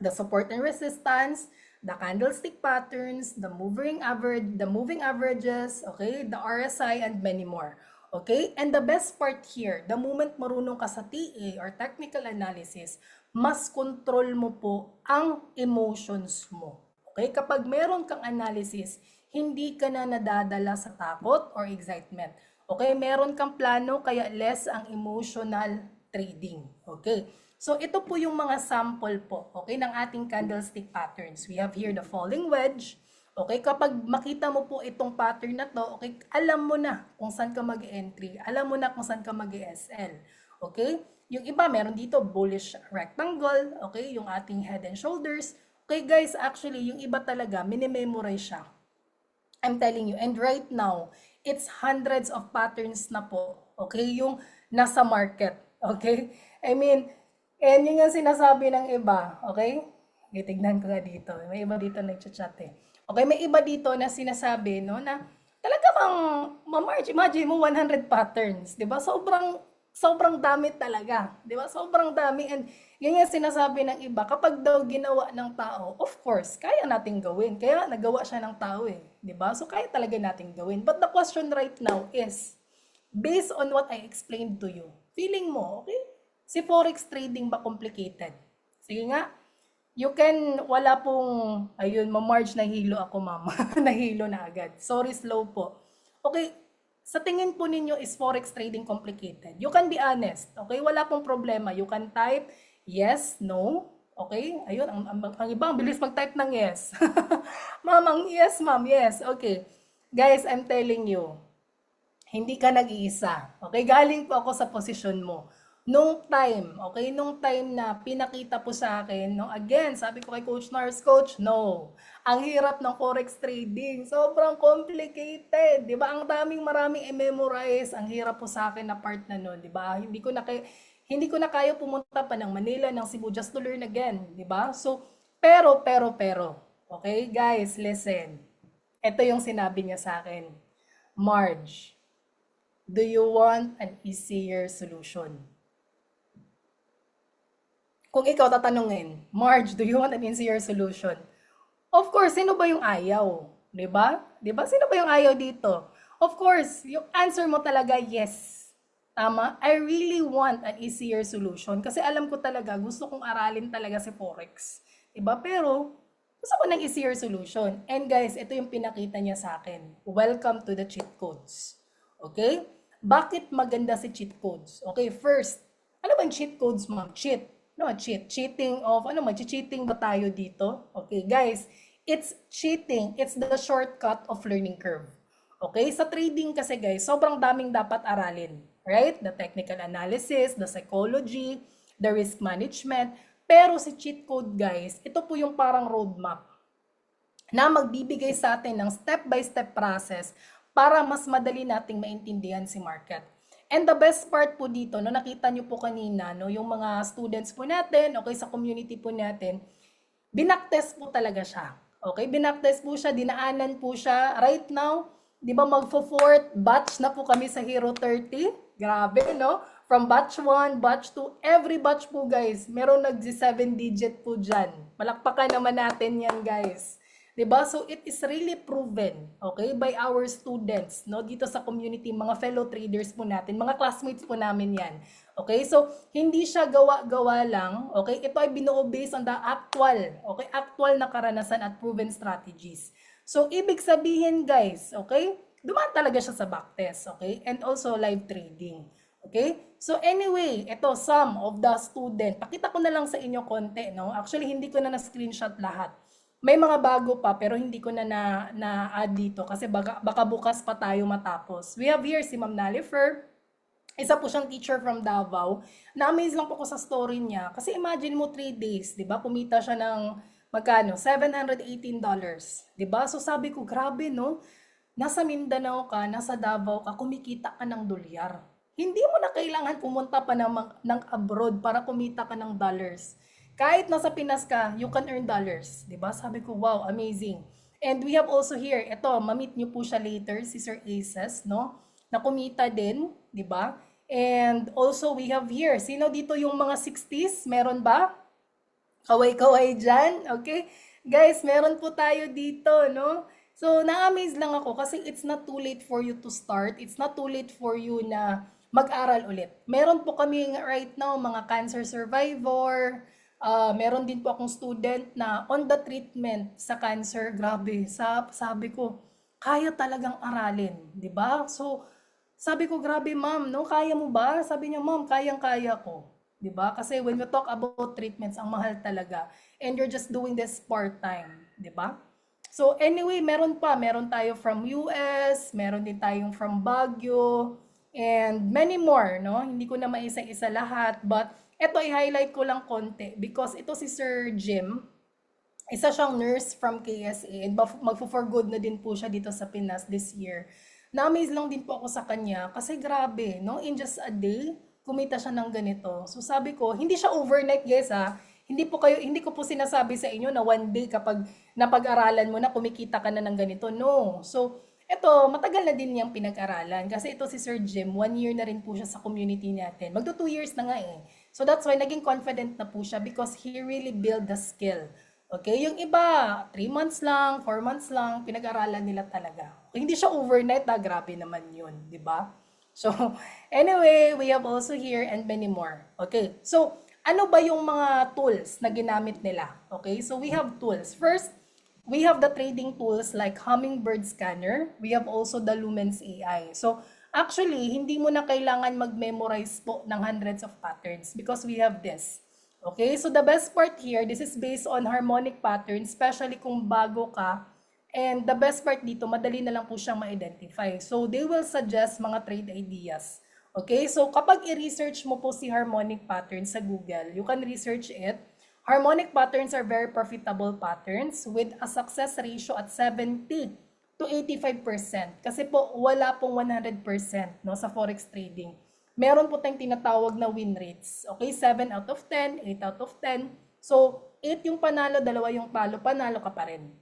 The support and resistance, the candlestick patterns, the moving averages, okay, the RSI, and many more. Okay? And the best part here, the moment marunong ka sa TA or technical analysis, mas control mo po ang emotions mo. Okay? Kapag meron kang analysis, hindi ka na nadadala sa takot or excitement. Okay, meron kang plano kaya less ang emotional trading. Okay, so ito po yung mga sample po, okay, ng ating candlestick patterns. We have here the falling wedge. Okay, kapag makita mo po itong pattern na to, okay, alam mo na kung saan ka mag-entry, alam mo na kung saan ka mag-SL. Okay, yung iba meron dito bullish rectangle, okay, yung ating head and shoulders. Okay guys, actually yung iba talaga minimemorize siya. I'm telling you, and right now, it's hundreds of patterns na po, okay, yung nasa market, okay? I mean, and yun yung sinasabi ng iba, okay? Tignan ko nga dito, may iba dito nagchat-chat eh. Okay, may iba dito na sinasabi, no, na talaga bang, ma-march, imagine mo 100 patterns, di ba? Sobrang dami talaga, di ba? Sobrang dami, and yun yung sinasabi ng iba, kapag daw ginawa ng tao, of course, kaya nating gawin. Kaya nagawa siya ng tao eh. Diba? So, kaya talaga nating gawin. But the question right now is, based on what I explained to you, feeling mo, okay? Si Forex trading ba complicated? Sige nga, you can, wala pong, ayun, ma-marge, nahilo ako mama. Nahilo na agad. Sorry, slow po. Okay, sa tingin po ninyo, is Forex trading complicated? You can be honest, okay? Wala pong problema. You can type, yes, no, okay? Ayun, ang iba, ang bilis mag-type ng yes. Ma'am, yes, ma'am, yes, okay. Guys, I'm telling you, hindi ka nag-iisa. Okay, galing po ako sa posisyon mo. Nung time, okay, nung time na pinakita po sa akin, no, again, sabi ko kay Coach Nars, Coach, no. Ang hirap ng Forex trading, sobrang complicated, 'di ba? Ang maraming i-memorize, ang hirap po sa akin na part na noon, 'di ba? Hindi ko na kaya pumunta pa ng Manila, ng Cebu just to learn again, 'di ba? So, pero, okay, guys, listen. Ito yung sinabi niya sa akin. Marge, do you want an easier solution? Kung ikaw tatanungin, Marge, do you want an easier solution? Of course, sino ba yung ayaw? 'Di ba? 'Di ba? Sino ba yung ayaw dito? Of course, yung answer mo talaga yes. Tama? I really want an easier solution kasi alam ko talaga, gusto kong aralin talaga si Forex. Diba? Pero, gusto ko ng easier solution. And guys, ito yung pinakita niya sa akin. Welcome to the cheat codes. Okay? Bakit maganda si cheat codes? Okay, first, ano ba yung cheat codes, ma'am? Cheat. No, cheat. Cheating of, mag-cheating ba tayo dito? Okay, guys, it's cheating. It's the shortcut of learning curve. Okay? Sa trading kasi guys, sobrang daming dapat aralin. Right? The technical analysis, the psychology, the risk management. Pero si cheat code guys, ito po yung parang roadmap na magbibigay sa atin ng step-by-step process para mas madali nating maintindihan si market. And the best part po dito, no, nakita nyo po kanina, no, yung mga students po natin, okay, sa community po natin, binaktest po talaga siya. Okay, binaktest po siya, dinaanan po siya. Right now, di ba magfo-fourth batch na po kami sa Hero 30? Grabe, no? From batch 1, batch 2, every batch po guys, meron nag-7 digit po dyan. Malakpakan naman natin yan guys. Diba? So it is really proven, okay, by our students, no? Dito sa community, mga fellow traders po natin, mga classmates po namin yan. Okay? So, hindi siya gawa-gawa lang. Okay? Ito ay binuo based on the actual na karanasan at proven strategies. So, ibig sabihin guys, okay? Dumaan talaga siya sa backtest, okay? And also live trading. Okay? So anyway, ito some of the student. Pakita ko na lang sa inyo konti, no? Actually, hindi ko na screenshot lahat. May mga bago pa pero hindi ko na-add dito kasi baka bukas pa tayo matapos. We have here si Ma'am Nalifer. Isa po siyang teacher from Davao. Na-amaze lang po ko sa story niya. Kasi imagine mo 3 days, di ba? Kumita siya ng magkano? $718. Di ba? So sabi ko, grabe no? Nasa Mindanao ka, nasa Davao ka, kumikita ka ng dolyar. Hindi mo na kailangan pumunta pa ng abroad para kumita ka ng dollars. Kahit nasa Pinas ka, you can earn dollars. Diba? Sabi ko, wow, amazing. And we have also here, ito, mamit niyo po siya later, si Sir Aces, no? Na kumita din, di ba? And also we have here, sino dito yung mga 60s? Meron ba? Kaway-kaway dyan, okay? Guys, meron po tayo dito, no? So, na-amaze lang ako kasi it's not too late for you to start. It's not too late for you na mag-aral ulit. Meron po kami right now mga cancer survivor. Meron din po akong student na on the treatment sa cancer. Grabe, sabi ko, kaya talagang aralin, di ba? So, sabi ko, grabe ma'am, no? Kaya mo ba? Sabi niya, ma'am, kayang-kaya ko. 'Di ba? Kasi when we talk about treatments, ang mahal talaga. And you're just doing this part-time, 'di ba? So anyway, meron tayo from US, meron din tayong from Baguio, and many more, no? Hindi ko na maisa-isa lahat, but eto i-highlight ko lang konti because ito si Sir Jim, isa siyang nurse from KSA and magfo-for good na din po siya dito sa Pinas this year. Na-amaze lang din po ako sa kanya kasi grabe, no? In just a day, kumita siya ng ganito. So sabi ko, hindi siya overnight guys ha. Hindi ko po sinasabi sa inyo na one day kapag napag-aralan mo na kumikita ka na ng ganito. No. So eto, matagal na din niyang pinag-aralan kasi ito si Sir Jim, 1 year na rin po siya sa community natin. Magto 2 years na nga eh. So that's why naging confident na po siya because he really built the skill. Okay, yung iba, 3 months lang, 4 months lang, pinag-aralan nila talaga. Okay, hindi siya overnight, grabe naman yun, di ba? So, anyway, we have also here and many more. Okay, so, ano ba yung mga tools na ginamit nila? Okay, so we have tools. First, we have the trading tools like Hummingbird Scanner. We have also the Lumens AI. So, actually, hindi mo na kailangan mag-memorize po ng hundreds of patterns because we have this. Okay, so the best part here, this is based on harmonic patterns, especially kung bago ka. And the best part dito, madali na lang po siyang ma-identify. So they will suggest mga trade ideas. Okay, so kapag i-research mo po si harmonic patterns sa Google, you can research it. Harmonic patterns are very profitable patterns with a success ratio at 70 to 85%. Kasi po wala pong 100% no, sa forex trading. Meron po tayong tinatawag na win rates. Okay, 7 out of 10, 8 out of 10. So, 8 yung panalo, 2 yung talo, panalo ka pa rin.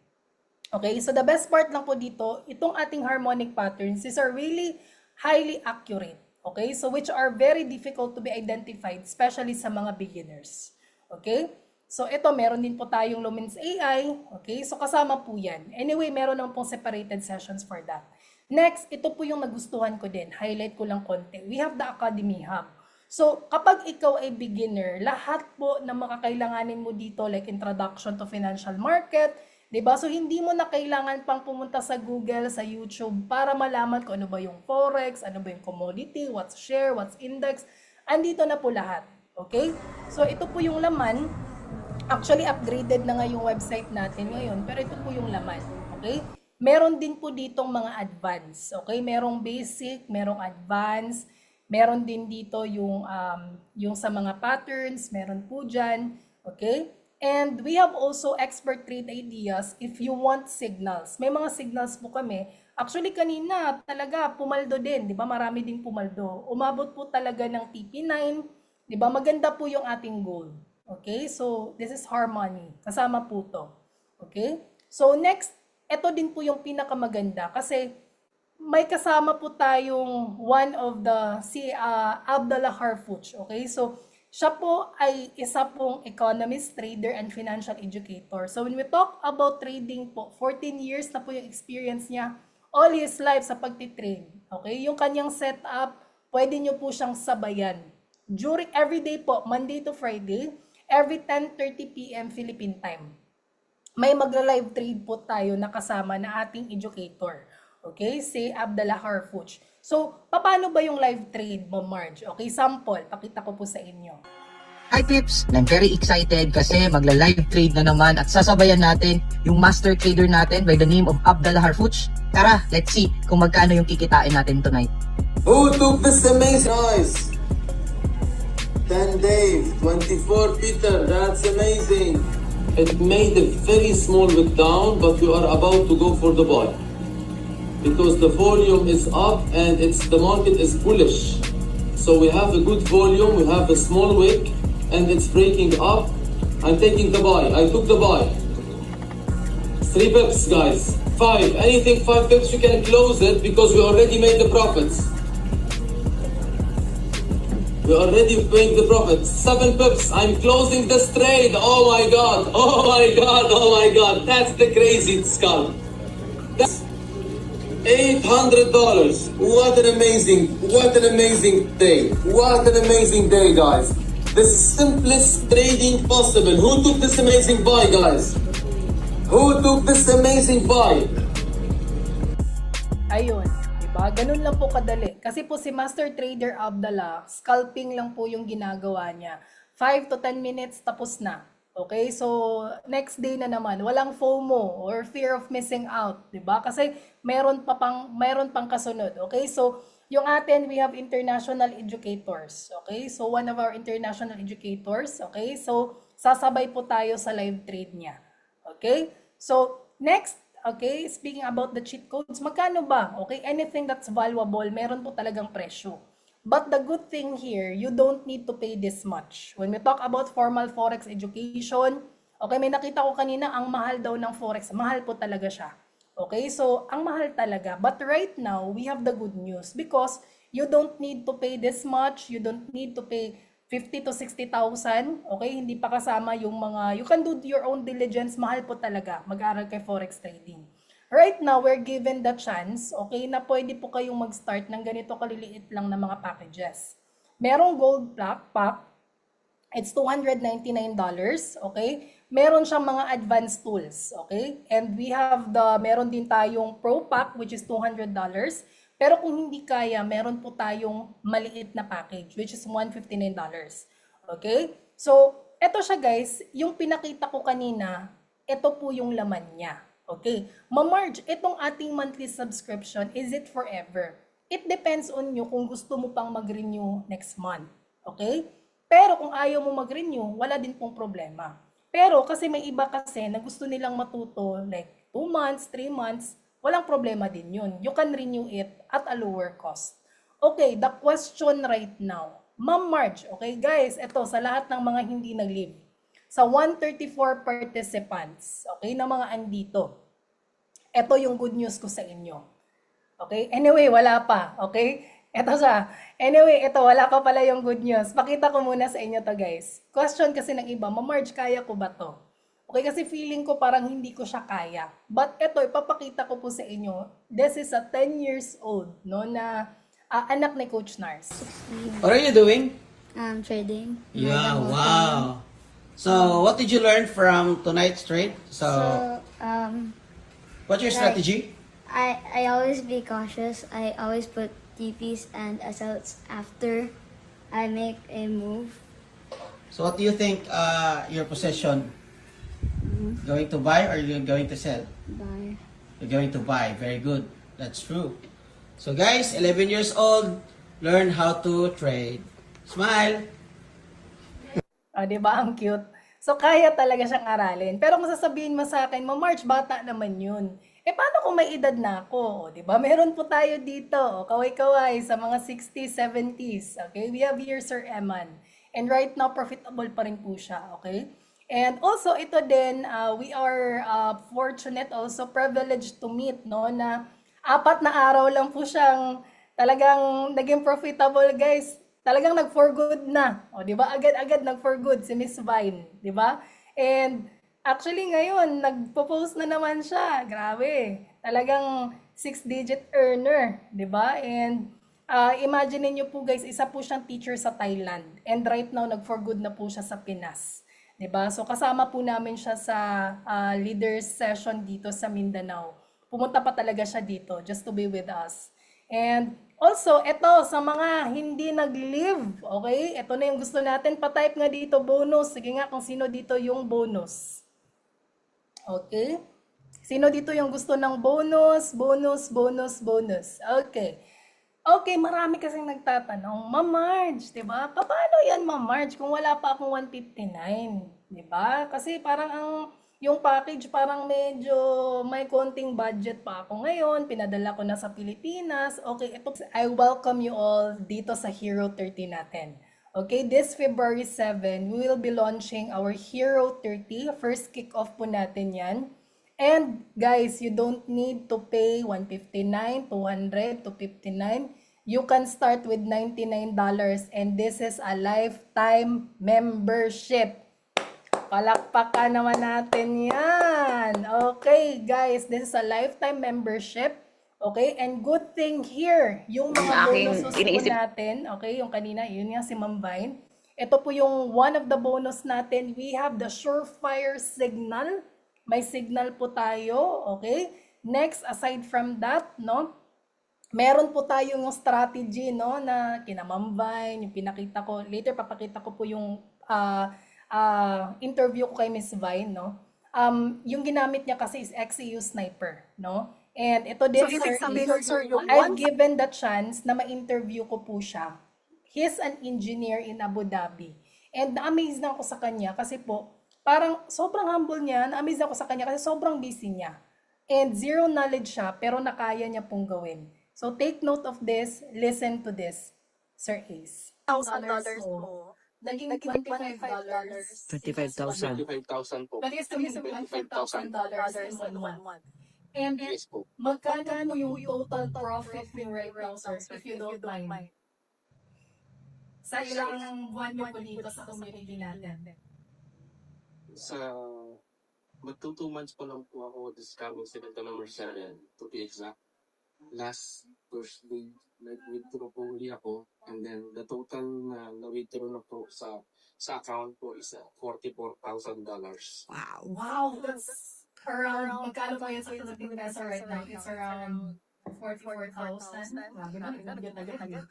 Okay, so the best part lang po dito, itong ating harmonic patterns, these are really highly accurate. Okay, so which are very difficult to be identified, especially sa mga beginners. Okay, so ito, meron din po tayong Lumens AI. Okay, so kasama po yan. Anyway, meron naman pong separated sessions for that. Next, ito po yung nagustuhan ko din. Highlight ko lang konti. We have the Academy Hub. So, kapag ikaw ay beginner, lahat po na makakailanganin mo dito like introduction to financial market, diba? So, hindi mo na kailangan pang pumunta sa Google, sa YouTube para malaman kung ano ba yung forex, ano ba yung commodity, what's share, what's index. Andito na po lahat. Okay? So, ito po yung laman. Actually, upgraded na nga yung website natin ngayon, pero ito po yung laman. Okay? Meron din po ditong mga advance. Okay? Merong basic, merong advance. Meron din dito yung sa mga patterns. Meron po dyan. Okay? And we have also expert trade ideas if you want signals. May mga signals po kami. Actually, kanina talaga pumaldo din. Di ba? Marami ding pumaldo. Umabot po talaga ng TP9. Di ba? Maganda po yung ating goal. Okay? So, this is harmony. Kasama po to. Okay? So, next, ito din po yung pinakamaganda kasi may kasama po tayong one of the si Abdullah Harfouch. Okay? So, siya po ay isa pong economist, trader, and financial educator. So, when we talk about trading po, 14 years na po yung experience niya, all his life sa pagtitrade. Okay? Yung kanyang setup, pwede nyo po siyang sabayan. during every day po, Monday to Friday, every 10:30 p.m. Philippine time. May magla-live trade po tayo na kasama na ating educator. Okay? Si Abdallah Harfouch. So, paano ba yung live trade mo, Marge? Okay, sample. Pakita ko po sa inyo. Hi Pips! I'm very excited kasi magla-live trade na naman at sasabayan natin yung master trader natin by the name of Abdallah Harfouch. Tara, let's see kung magkano yung kikitain natin tonight. Who took this amazing noise? 10 Dave, 24 Peter, that's amazing. It made a very small bit down, but we are about to go for the buy. Because the volume is up and the market is bullish. So we have a good volume, we have a small wick, and it's breaking up. I'm taking the buy. I took the buy. 3 pips, guys. 5. Anything 5 pips, you can close it because we already made the profits. We already made the profits. 7 pips. I'm closing this trade. Oh my god. Oh my god. Oh my god. That's the crazy skull. That's $800. What an amazing day. What an amazing day, guys. The simplest trading possible. Who took this amazing buy, guys? Who took this amazing buy? Ayun. Diba? Ganun lang po kadali. Kasi po si Master Trader Abdallah, scalping lang po yung ginagawa niya. 5 to 10 minutes, tapos na. Okay, so next day na naman, walang FOMO or fear of missing out, 'di ba? Kasi meron pang kasunod. Okay? So yung atin, we have international educators. Okay? So one of our international educators, okay? So sasabay po tayo sa live trade niya. Okay? So next, okay, speaking about the cheat codes, magkano ba? Okay, anything that's valuable, meron po talagang presyo. But the good thing here, you don't need to pay this much. When we talk about formal Forex education, okay, may nakita ko kanina, ang mahal daw ng Forex. Mahal po talaga siya. Okay, so ang mahal talaga. But right now, we have the good news because you don't need to pay this much. You don't need to pay 50 to 60,000. Okay, hindi pa kasama yung mga, you can do your own diligence. Mahal po talaga mag-aral kay Forex trading. Right now, we're given the chance, okay, na pwede po kayong mag-start ng ganito kaliliit lang na mga packages. Merong gold pack, it's $299, okay? Meron siyang mga advanced tools, okay? And we have meron din tayong pro pack, which is $200. Pero kung hindi kaya, meron po tayong maliit na package, which is $159. Okay? So, eto siya guys, yung pinakita ko kanina, ito po yung laman niya. Okay. Ma-Marge, itong ating monthly subscription, is it forever? It depends on you kung gusto mo pang mag-renew next month. Okay? Pero kung ayaw mo mag-renew, wala din pong problema. Pero kasi may iba kasi na gusto nilang matuto like 2 months, 3 months, walang problema din yun. You can renew it at a lower cost. Okay, the question right now. Ma'am Marge, okay guys, ito sa lahat ng mga hindi nag-leave. Sa 134 participants, okay, na mga andito. Ito yung good news ko sa inyo. Okay? Anyway, wala pa. Okay? Ito siya. Anyway, ito, wala pa pala yung good news. Pakita ko muna sa inyo to guys. Question kasi ng iba, Ma-Marge, kaya ko ba to? Okay, kasi feeling ko parang hindi ko siya kaya. But ito, ipapakita ko po sa inyo. This is a 10 years old, no, na anak ni Coach Nars. What are you doing? Trading. Yeah, wow. So, what did you learn from tonight's trade? So, what's your strategy? I always be cautious. I always put TPs and SLs after I make a move. So, what do you think your position? Going to buy or you're going to sell? Buy. You're going to buy. Very good. That's true. So, guys, 11 years old, learn how to trade. Smile. Di ba? Ang cute. So, kaya talaga siyang aralin. Pero kung sasabihin mo sa akin, Ma-Marge, bata naman yun. Paano kung may edad na ako? Di ba? Meron po tayo dito. Kaway-kaway sa mga 60s, 70s. Okay? We have here Sir Eman. And right now, profitable pa rin po siya. Okay? And also, ito din, we are fortunate also, privileged to meet, no? Na 4 na araw lang po siyang talagang naging profitable, guys. Talagang nag-for good na. O, di ba? Agad-agad nag-for good si Miss Vine. Di ba? And actually ngayon, nagpo-post na naman siya. Grabe. Talagang 6-digit earner. Di ba? And Imagine niyo po guys, isa po siyang teacher sa Thailand. And right now, nag-for good na po siya sa Pinas. 'Di ba? So kasama po namin siya sa leaders session dito sa Mindanao. Pumunta pa talaga siya dito just to be with us. And also, ito sa mga hindi nag-leave, okay? Ito na yung gusto natin. Pa-type nga dito, bonus. Sige nga kung sino dito yung bonus. Okay? Sino dito yung gusto ng bonus, bonus, bonus, bonus? Okay. Okay, marami kasing nagtatanong, Ma'am Marge, 'di ba? Paano 'yan, Ma'am Marge, kung wala pa akong 159, 'di ba? Kasi parang yung package parang medyo may konting budget pa ako ngayon, pinadala ko na sa Pilipinas. Okay, ito I welcome you all dito sa Hero 30 natin. Okay, this February 7, we will be launching our Hero 30. First kick-off po natin 'yan. And guys, you don't need to pay 159, 200 to 59. You can start with $99 and this is a lifetime membership. Palakpakan naman natin yan. Okay guys, this is a lifetime membership. Okay, and good thing here, yung mga bonuses po natin, okay, yung kanina, yun nga si Ma'am Vine. Ito po yung one of the bonus natin. We have the Surefire Signal. May signal po tayo, okay? Next, aside from that, no? Meron po tayo yung strategy, no, na kinamambay, yung pinakita ko. Later, papakita ko po yung interview ko kay Miss Vine, no? Yung ginamit niya kasi is XEU Sniper, no? And ito din, I've given the chance na ma-interview ko po siya. He's an engineer in Abu Dhabi. And na-amaze na ako sa kanya kasi po, parang sobrang humble niya, na-amaze ako sa kanya kasi sobrang busy niya. And zero knowledge siya, pero nakaya niya pong gawin. So take note of this, listen to this, Sir Ace. $1,000 po. Naging $25. 25,000. 25,000 po. That is to be $25,000 in 1 month. And Yes po. magkano yung total profit mo right now, sir, if you don't mind? Sa ilang buwan niyo po dito sa community natin? Sa magto 2 months pa lang po ako this coming September 7 to be exact. Last Thursday, nag-withdraw po uli ako and then the total na-withdraw na po sa account po is $44,000. Wow, that's around, magkano po yan sa Philippine peso right now? It's around 44,000. Grabe na, agad.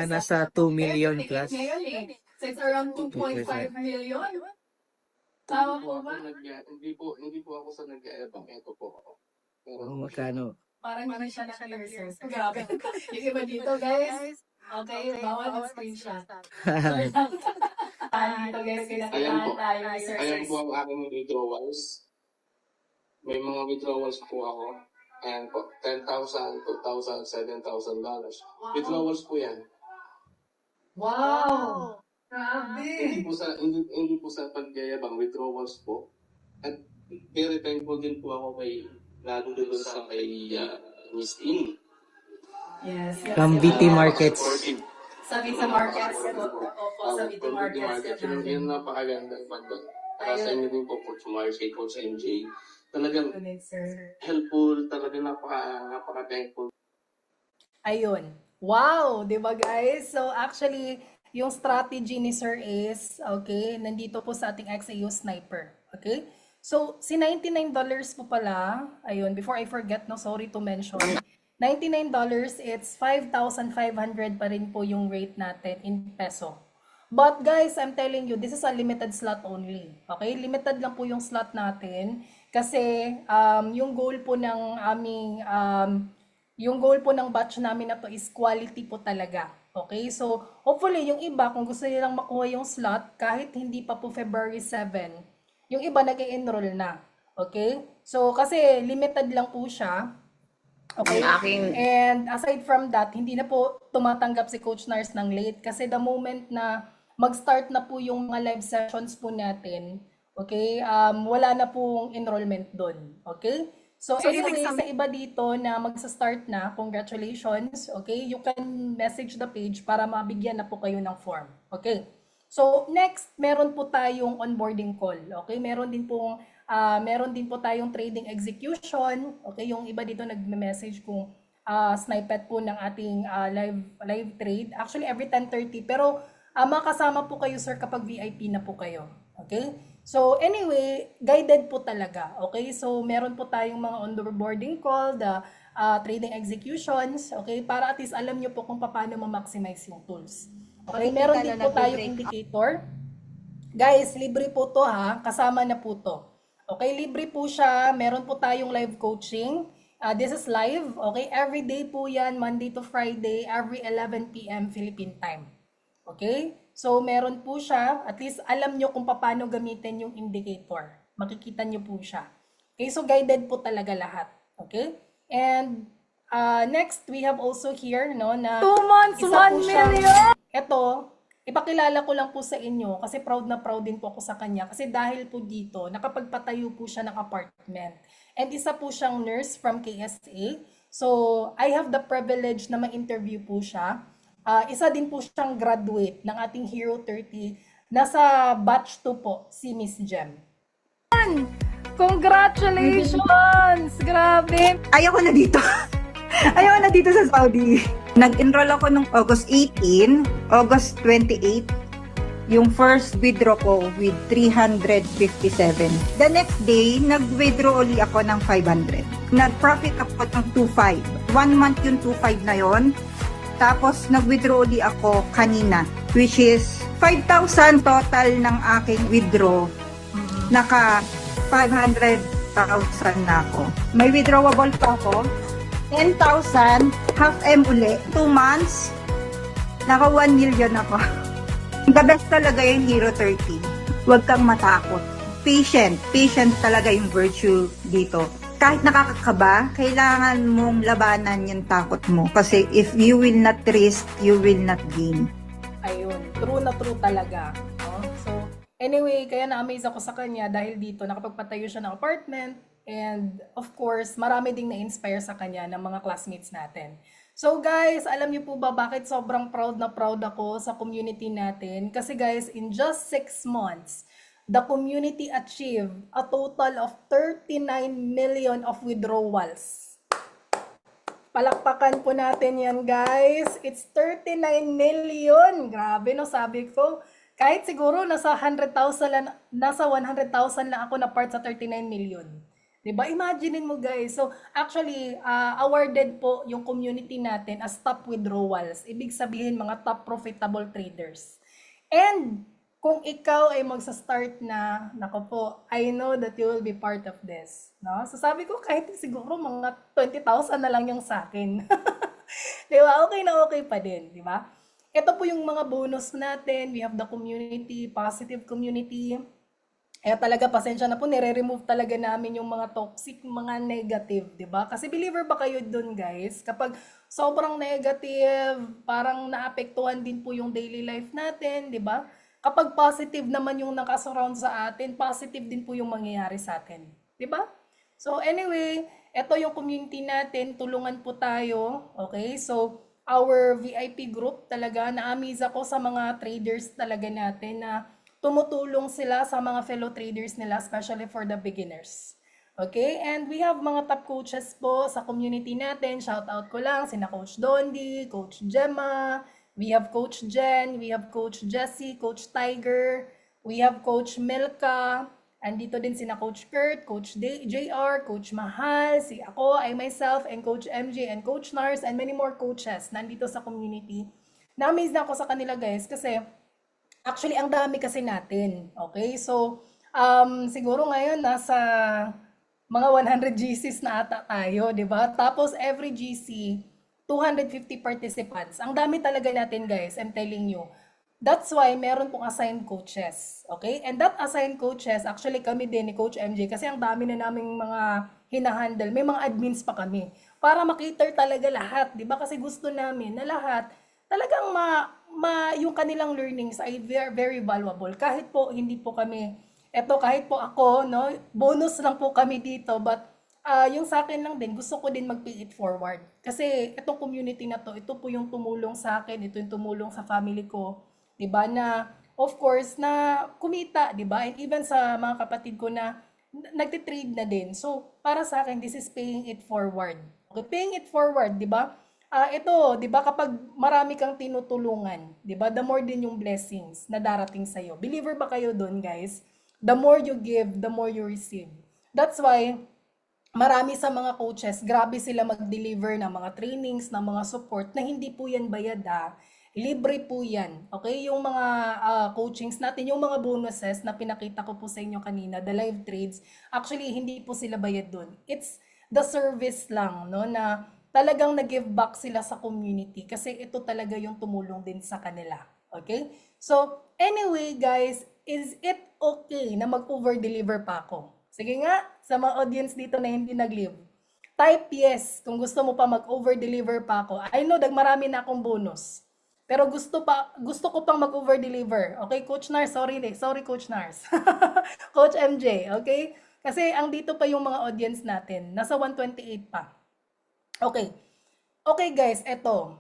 Nasa 2 million plus. Ngayon eh. So it's around 2.5 million. Tama po ba? Hindi po ako sa nag-aabang. Ito po ako. Pero Magkano? Parang hindi siya na-clear, sir. Grabe. Yung iba dito, guys. Okay, bawal ang screenshot. Dito, guys, kinakitahan tayo ni Sir ayan Ace. po ang aking withdrawals. May mga withdrawals po ako. Ayan po, $10,000, $2,000, $7,000. Withdrawals po yan. Wow! Hindi Grabe! hindi po sa pagyayabang, withdrawals po. At very thankful din po ako kay lalo din sa kay Miss Amy. Yes. From BT Markets. Supportive. Sa Vita Markets. Opo, sa Vita From BT Markets. Markets. Yan napakaganda. Para sa inyo din po, Coach Mars, kay Coach MJ. Talagang Good, sir. helpful, talagang napaka-thankful. Ayun. Wow! Di ba, guys? So, actually, yung strategy ni Sir Ace, okay, nandito po sa ating XAU Sniper. Okay? So, si $99 po pala, ayun, before I forget, no, sorry to mention, $99, it's 5,500 pa rin po yung rate natin in peso. But guys, I'm telling you, this is a limited slot only. Okay? Limited lang po yung slot natin kasi yung goal po ng aming yung goal po ng batch namin na to is quality po talaga. Okay? So, hopefully yung iba kung gusto nilang makuha yung slot kahit hindi pa po February 7, yung iba nag-enroll na. Okay? So, kasi limited lang po siya. Okay? And aside from that, hindi na po tumatanggap si Coach Nars ng late kasi the moment na mag-start na po yung mga live sessions po natin, okay, wala na pong enrollment doon. Okay? So anyway, sa iba dito na magsa-start na, congratulations. Okay? You can message the page para mabigyan na po kayo ng form. Okay? So next, meron po tayong onboarding call. Okay? Meron din po tayong trading execution. Okay? Yung iba dito nagme-message kung snippet po ng ating live trade. Actually, every 10:30. Pero makasama po kayo, sir, kapag VIP na po kayo. Okay? So, anyway, guided po talaga. Okay? So, meron po tayong mga onboarding call, the trading executions. Okay? Para at least alam nyo po kung paano ma-maximize yung tools. Okay? Meron din po tayong indicator. Guys, libre po to ha. Kasama na po to. Okay? Libre po siya. Meron po tayong live coaching. This is live. Okay? Every day po yan. Monday to Friday. Every 11 p.m. Philippine time. Okay? So, meron po siya. At least alam nyo kung paano gamitin yung indicator. Makikita nyo po siya. Okay? So, guided po talaga lahat. Okay? And next, we have also here, no, na 2 months, 1 million! Ito, ipakilala ko lang po sa inyo kasi proud na proud din po ako sa kanya kasi dahil po dito, nakapagpatayo po siya ng apartment. And isa po siyang nurse from KSA. So, I have the privilege na ma-interview po siya. Isa din po siyang graduate ng ating Hero 30. Nasa batch 2 po, si Miss Jem. Congratulations! Grabe! Ayoko na dito. Ayoko na dito sa Saudi. Nag-enroll ako nung August 18, August 28, yung first withdraw ko with 357. The next day, nag-withdraw uli ako ng 500. Nag-profit ako ng 2.5. 1 month yung 2.5 na yon. Tapos, nag-withdraw uli ako kanina, which is 5,000 total ng aking withdraw. Naka 500,000 na ako. May withdrawable pa ako. 10,000, half M uli. 2 months, naka 1 million ako. The best talaga yung Hero 30. Huwag kang matakot. Patient. Patient talaga yung virtue dito. Kahit nakakakaba, kailangan mong labanan yung takot mo. Kasi if you will not risk, you will not gain. Ayun, true na true talaga. No? So, anyway, kaya na-amaze ako sa kanya dahil dito nakapagpatayo siya ng apartment and of course, marami ding na-inspire sa kanya ng mga classmates natin. So guys, alam niyo po ba bakit sobrang proud na proud ako sa community natin? Kasi guys, in just 6 months, the community achieved a total of 39 million of withdrawals. Palakpakan po natin yan, guys. It's 39 million. Grabe, no? Sabi ko, kahit siguro nasa 100,000 lang, nasa 100,000 lang ako na part sa 39 million. Diba? Imaginein mo, guys. So, actually, awarded po yung community natin as top withdrawals. Ibig sabihin, mga top profitable traders. And, kung ikaw ay magsa-start na, nako po, I know that you will be part of this. No? So sabi ko, kahit siguro mga 20,000 na lang yung sa akin. Di ba? Okay na okay pa din. Di ba? Ito po yung mga bonus natin. We have the community, positive community. Kaya talaga, pasensya na po, nire-remove talaga namin yung mga toxic, mga negative. Di ba? Kasi believer ba kayo dun, guys? Kapag sobrang negative, parang naapektuhan din po yung daily life natin. Di ba? Kapag positive naman yung nakasurround sa atin, positive din po yung mangyayari sa atin. Diba? So anyway, ito yung community natin, tulungan po tayo. Okay? So our VIP group talaga, na-amaze ako sa mga traders talaga natin na tumutulong sila sa mga fellow traders nila, especially for the beginners. Okay? And we have mga top coaches po sa community natin. Shout out ko lang, sina Coach Dondi, Coach Gemma, we have Coach Jen, we have Coach Jessie, Coach Tiger, we have Coach Milka, andito din sina Coach Kurt, Coach JR, Coach Mahal, si ako, I myself, and Coach MJ, and Coach Nars, and many more coaches nandito sa community. Na-amaze na ako sa kanila, guys, kasi actually ang dami kasi natin. Okay? So, siguro ngayon nasa mga 100 GCs na ata tayo, di ba? Tapos every GC, 250 participants. Ang dami talaga natin, guys. I'm telling you. That's why meron pong assigned coaches. Okay? And that assigned coaches, actually kami din ni Coach MJ kasi ang dami na naming mga hinahandle. May mga admins pa kami. Para makiter talaga lahat. Diba? Kasi gusto namin na lahat talagang yung kanilang learnings ay very, very valuable. Kahit po hindi po kami, kahit po ako, no, bonus lang po kami dito. But yung sa akin lang din, gusto ko din mag-pay it forward. Kasi itong community na to, ito po yung tumulong sa akin, ito yung tumulong sa family ko, 'di ba? Na of course na kumita, 'di ba? And even sa mga kapatid ko na nagte-trade na din. So, para sa akin, this is paying it forward. Okay, paying it forward, di ba? Ito, di ba, kapag marami kang tinutulungan, di ba, the more din yung blessings na darating sa'yo. Believer ba kayo doon, guys? The more you give, the more you receive. That's why, marami sa mga coaches, grabe sila mag-deliver ng mga trainings, ng mga support, na hindi po yan bayad libre po yan. Okay? Yung mga coachings natin, yung mga bonuses na pinakita ko po sa inyo kanina, the live trades, actually, hindi po sila bayad doon. It's the service lang, no, na talagang nag-give back sila sa community kasi ito talaga yung tumulong din sa kanila. Okay? So, anyway guys, is it okay na mag-over-deliver pa ako? Sige nga, sa mga audience dito na hindi nag-live, type yes kung gusto mo pa mag-over-deliver pa ako. I know, marami na akong bonus. Pero gusto ko pang mag-over-deliver. Okay, Coach Nars, sorry Coach Nars. Coach MJ, okay? Kasi ang dito pa yung mga audience natin, nasa 128 pa. Okay. Okay guys, eto.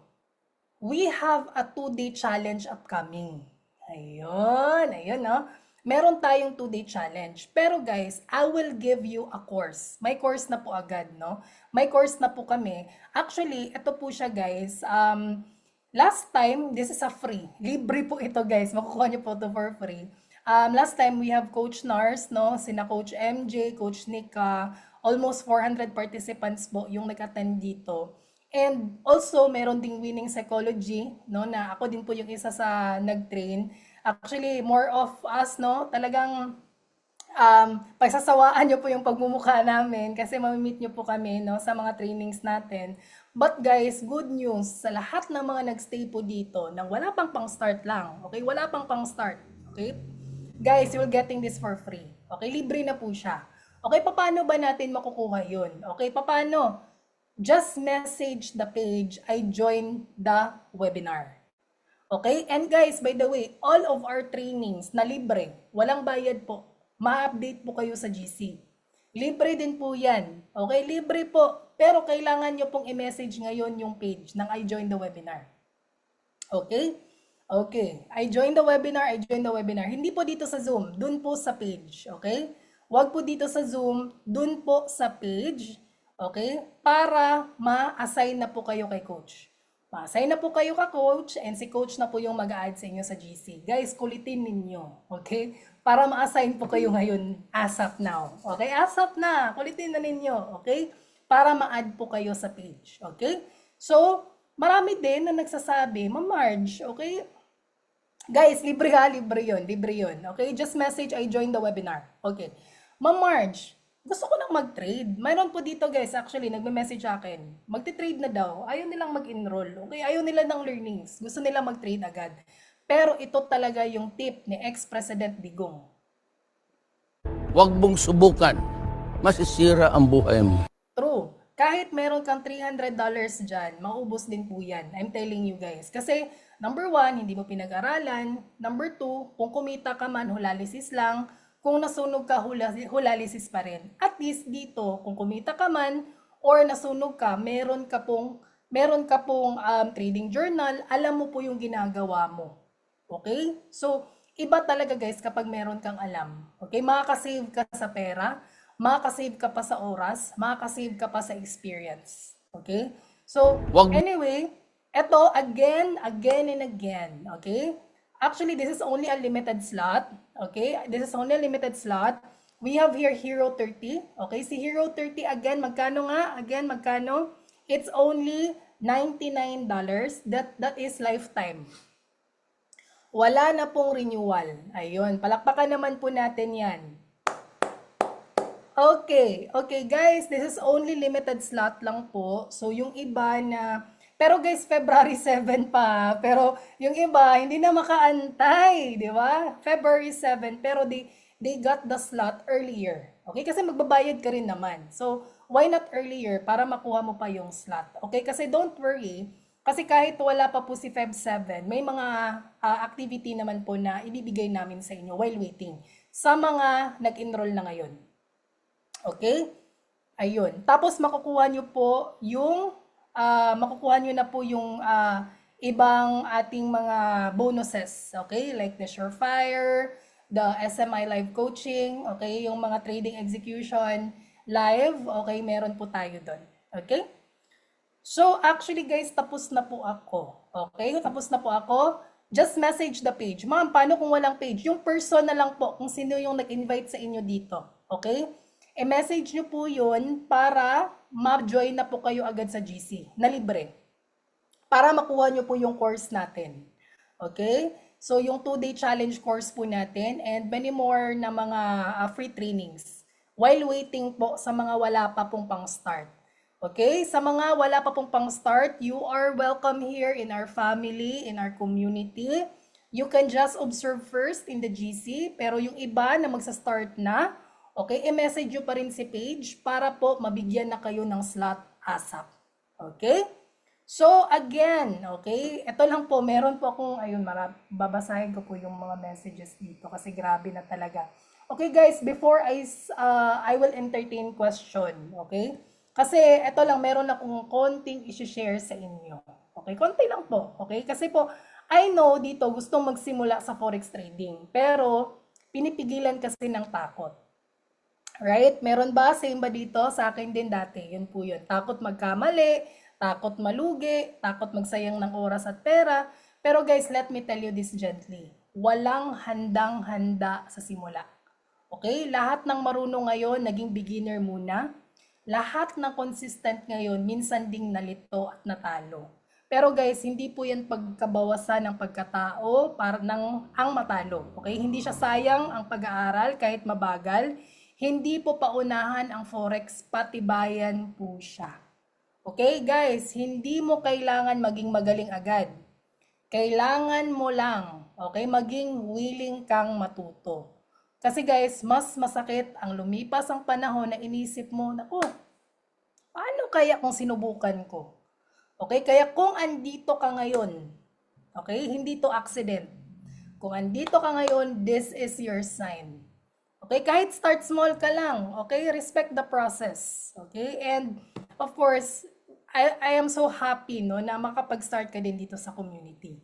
We have a 2-day challenge upcoming. Ayun, no? Meron tayong 2-day challenge. Pero guys, I will give you a course. May course na po agad, no? May course na po kami. Actually, ito po siya guys. Last time, this is a free. Libre po ito guys. Makukuha niyo po ito for free. Last time, we have Coach Nars, no? Sina Coach MJ, Coach Nika, almost 400 participants po yung nag-attend dito. And also, meron ding winning psychology, no? Na ako din po yung isa sa nag-train. Actually, more of us, no? Talagang pagsasawaan nyo po yung pagmumukha namin kasi mamimit nyo po kami, no? Sa mga trainings natin. But guys, good news, sa lahat ng mga nagstay po dito, nang wala pang start lang, okay? Wala pang start, okay? Guys, you're getting this for free. Okay, libre na po siya. Okay, paano ba natin makukuha yun? Okay, paano? Just message the page, I joined the webinar. Okay, and guys, by the way, all of our trainings na libre, walang bayad po, ma-update po kayo sa GC. Libre din po yan. Okay, libre po. Pero kailangan nyo pong i-message ngayon yung page ng I joined the webinar. Okay? Okay, I joined the webinar. Hindi po dito sa Zoom, dun po sa page, okay? Huwag po dito sa Zoom, dun po sa page, okay? Para ma-assign na po kayo kay Coach. Ma-assign na po kayo kay Coach and si Coach na po yung mag-a-add sa inyo sa GC. Guys, kulitin ninyo, okay? Para ma-assign po kayo ngayon ASAP now, okay? ASAP na, kulitin na ninyo, okay? Para ma-add po kayo sa page, okay? So, marami din na nagsasabi, Ma'am Marge, okay? Guys, libre yun, okay? Just message, I joined the webinar, okay? Ma'am Marge, gusto ko nang mag-trade. Mayroon po dito guys, actually, nagme-message akin. Magti-trade na daw. Ayaw nilang mag-enroll, okay? Ayaw nila ng learnings. Gusto nila mag-trade agad. Pero ito talaga yung tip ni ex-President Digong. Huwag mong subukan. Masisira ang buhay mo. True. Kahit meron kang $300 dyan, maubos din po yan. I'm telling you guys. Kasi, number 1, hindi mo pinag-aralan. Number 2, kung kumita ka man, hulalisis lang. Kung nasunog ka, hulalisis pa rin. At least dito, kung kumita ka man, or nasunog ka, meron ka pong trading journal, alam mo po yung ginagawa mo. Okay? So, iba talaga guys kapag meron kang alam. Okay? Makakasave ka sa pera, makakasave ka pa sa oras, makakasave ka pa sa experience. Okay? So, anyway, eto, again and again. Okay? Actually, this is only a limited slot. Okay? This is only a limited slot. We have here Hero 30. Okay? Si Hero 30, again, magkano nga? Again, magkano? It's only $99. That is lifetime. Wala na pong renewal. Ayun, palakpakan naman po natin yan. Okay, guys, this is only limited slot lang po. So, yung iba na, pero guys, February 7 pa. Pero yung iba, hindi na makaantay, di ba? February 7, pero they got the slot earlier. Okay, kasi magbabayad ka rin naman. So, why not earlier para makuha mo pa yung slot? Okay, kasi don't worry. Kasi kahit wala pa po si Feb 7, may mga activity naman po na ibibigay namin sa inyo while waiting sa mga nag-enroll na ngayon. Okay? Ayun. Tapos makukuha nyo po yung, na po yung ibang ating mga bonuses. Okay? Like the Surefire, the SMI live coaching, okay? Yung mga trading execution live, okay? Meron po tayo doon. Okay? So, actually guys, tapos na po ako. Okay? Tapos na po ako. Just message the page. Ma'am, paano kung walang page? Yung person na lang po kung sino yung nag-invite sa inyo dito. Okay? E-message nyo po yun para ma-join na po kayo agad sa GC na libre. Para makuha nyo po yung course natin. Okay? So, yung 2-day challenge course po natin and many more na mga free trainings while waiting po sa mga wala pa pong pang-start. Okay? Sa mga wala pa pong pang-start, you are welcome here in our family, in our community. You can just observe first in the GC, pero yung iba na magsa-start na, okay, i-message nyo pa rin si Paige para po mabigyan na kayo ng slot ASAP. Okay? So, again, okay, ito lang po, meron po akong, ayun, babasahin ko po yung mga messages dito kasi grabe na talaga. Okay guys, before I will entertain question, okay? Kasi ito lang, meron akong konting isi-share sa inyo. Okay, konti lang po, okay? Kasi po, I know dito gustong magsimula sa forex trading, pero pinipigilan kasi ng takot. Right? Meron ba? Same ba dito? Sa akin din dati, yun po yun. Takot magkamali, takot malugi, takot magsayang ng oras at pera. Pero guys, let me tell you this gently. Walang handang-handa sa simula. Okay? Lahat ng marunong ngayon, naging beginner muna. Lahat ng consistent ngayon, minsan ding nalito at natalo. Pero guys, hindi po yan pagkabawasan ng pagkatao para ang matalo. Okay? Hindi siya sayang ang pag-aaral kahit mabagal. Hindi po paunahan ang forex, patibayan po siya. Okay guys, hindi mo kailangan maging magaling agad. Kailangan mo lang, okay, maging willing kang matuto. Kasi guys, mas masakit ang lumipas ang panahon na inisip mo, naku, paano kaya kung sinubukan ko? Okay, kaya kung andito ka ngayon, okay, hindi to accident. Kung andito ka ngayon, this is your sign. Okay, kahit start small ka lang, okay, respect the process. Okay, and of course, I am so happy no na makapag-start ka din dito sa community.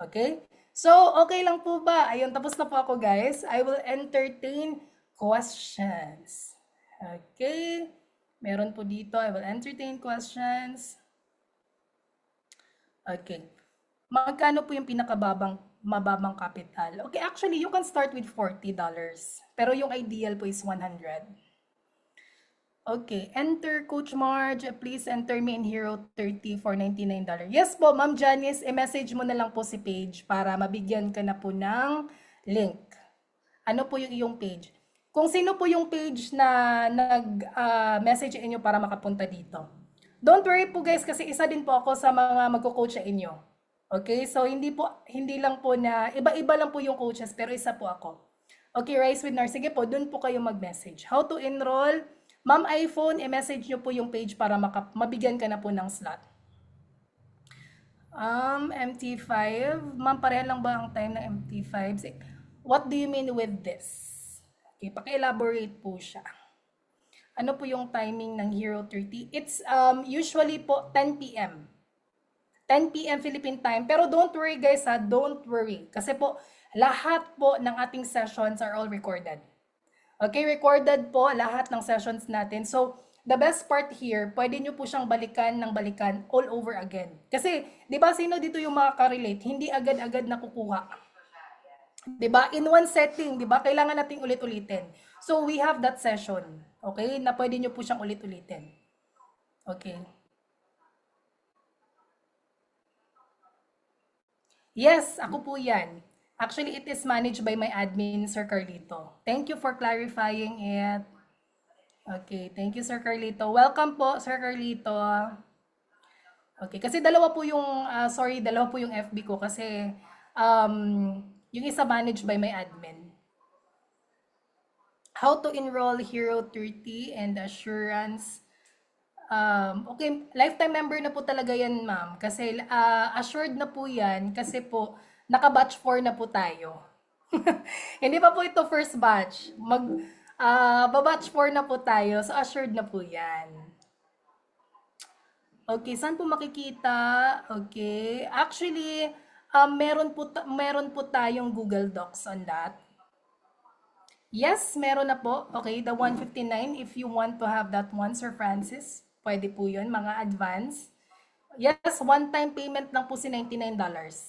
Okay? So, okay lang po ba? Ayun, tapos na po ako guys. I will entertain questions. Okay? Meron po dito. I will entertain questions. Okay. Magkano po yung mababang capital? Okay, actually, you can start with $40. Pero yung ideal po is 100. Okay, enter Coach Marge. Please enter me in Hero 30 for $99. Yes po, Ma'am Janice, i-message mo na lang po si Paige para mabigyan ka na po ng link. Ano po yung iyong page? Kung sino po yung page na nag-message inyo para makapunta dito. Don't worry po guys, kasi isa din po ako sa mga magko-coach sa inyo. Okay, so hindi lang po na, iba-iba lang po yung coaches, pero isa po ako. Okay, Rise with Nar, sige po, dun po kayo mag-message. How to enroll? Ma'am iPhone, i-message nyo po yung page para mabigyan ka na po ng slot. MT5. Ma'am, pareha lang ba ang time ng MT5? What do you mean with this? Okay, paki-elaborate po siya. Ano po yung timing ng Hero 30? It's usually po 10 p.m. 10 p.m. Philippine time. Pero don't worry guys ha, don't worry. Kasi po, lahat po ng ating sessions are all recorded. Okay, recorded po lahat ng sessions natin. So, the best part here, pwede nyo po siyang balikan ng balikan all over again. Kasi, di ba, sino dito yung makaka-relate? Hindi agad-agad nakukuha. Di ba? In one setting, di ba? Kailangan nating ulit-ulitin. So, we have that session. Okay? Na pwede nyo po siyang ulit-ulitin. Okay. Yes, ako po yan. Actually, it is managed by my admin, Sir Carlito. Thank you for clarifying it. Okay, thank you, Sir Carlito. Welcome po, Sir Carlito. Okay, kasi dalawa po yung FB ko kasi yung isa managed by my admin. How to enroll Hero 30 and Assurance. Okay, lifetime member na po talaga yan, ma'am. Kasi assured na po yan kasi po naka-batch 4 na po tayo. Hindi pa po ito first batch. Ba-batch 4 na po tayo. So, assured na po yan. Okay, saan po makikita? Okay. Actually, meron po tayong Google Docs on that. Yes, meron na po. Okay, the 159. If you want to have that one, Sir Francis, pwede po yun. Mga advance. Yes, one-time payment lang po si $99.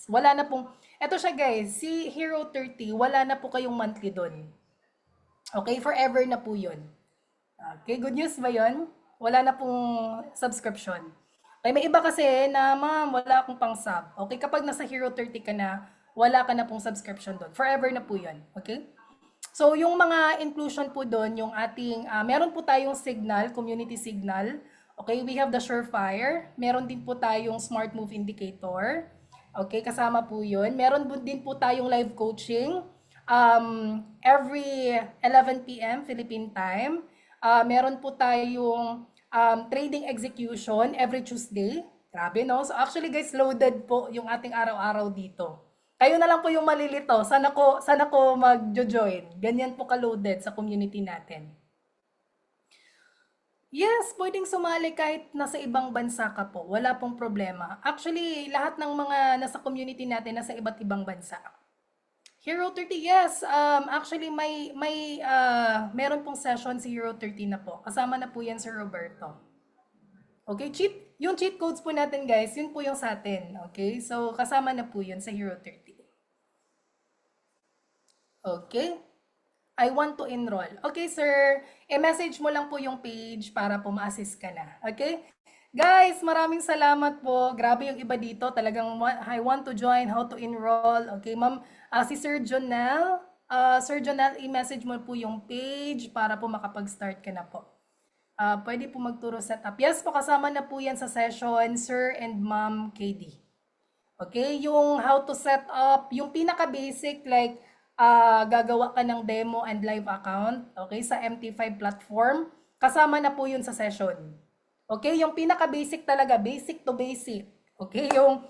Wala na pong, eto siya guys, si Hero 30, wala na po kayong monthly doon. Okay, forever na po yun. Okay, good news ba yun? Wala na pong subscription. Okay, may iba kasi na, ma'am, wala akong pang sub. Okay, kapag nasa Hero 30 ka na, wala ka na pong subscription doon. Forever na po yun. Okay? So, yung mga inclusion po doon, yung ating, meron po tayong signal, community signal. Okay, we have the Surefire. Meron din po tayong Smart Move Indicator. Okay, kasama po yun. Meron din po tayong live coaching every 11 p.m. Philippine time. Meron po tayong trading execution every Tuesday. Grabe, no? So, actually, guys, loaded po yung ating araw-araw dito. Kayo na lang po yung malilito. Sana ko mag-join. Ganyan po ka-loaded sa community natin. Yes, pwedeng sumali kahit nasa ibang bansa ka po. Wala pong problema. Actually, lahat ng mga nasa community natin nasa iba't ibang bansa. Hero 30, yes. Actually, meron pong session si Hero 30 na po. Kasama na po yan si Roberto. Okay, yung cheat codes po natin guys, yun po yung sa atin. Okay, so kasama na po yun sa Hero 30. Okay, I want to enroll. Okay sir, i-message mo lang po yung page para po ma-assist ka na. Okay, guys, maraming salamat po. Grabe yung iba dito, talagang I want to join, how to enroll. Okay, ma'am, si Sir Jonel, i-message mo po yung page para po makapag-start ka na po. Pwede po magturo setup. Yes po, kasama na po yan sa session, Sir and Ma'am KD. Okay, yung how to set up, yung pinaka-basic like gagawa ka ng demo and live account, okay, sa MT5 platform, kasama na po yun sa session. Okay, yung pinaka-basic talaga, basic to basic. Okay, yung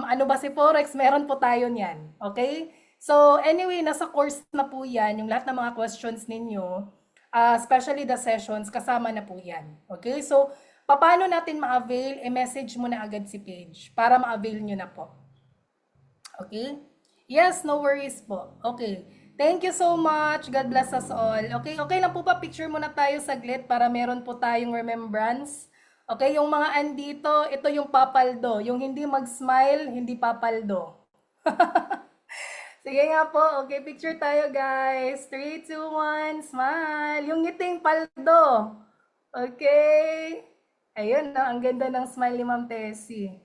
ano ba si Forex, meron po tayo niyan. Okay, so anyway, nasa course na po yan, yung lahat ng mga questions ninyo, especially the sessions, kasama na po yan. Okay, so paano natin ma-avail? I-message mo na agad si Paige para ma-avail nyo na po. Okay? Yes, no worries po. Okay. Thank you so much. God bless us all. Okay, okay lang po ba? Picture muna tayo saglit para meron po tayong remembrance. Okay, yung mga andito, ito yung papaldo. Yung hindi mag-smile, hindi papaldo. Sige nga po. Okay, picture tayo guys. 3, 2, 1, smile. Yung ngiting paldo. Okay. Ayun, no? Ang ganda ng smile ni Ma'am Tessie.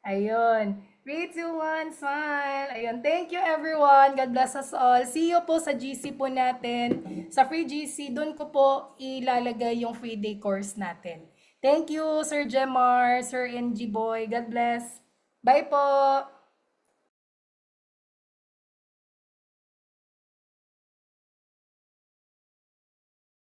Ayun. 3, 2, 1, smile. Ayun. Thank you everyone. God bless us all. See you po sa GC po natin. Sa free GC, doon ko po ilalagay yung free day course natin. Thank you, Sir Jemar, Sir NG Boy. God bless. Bye po.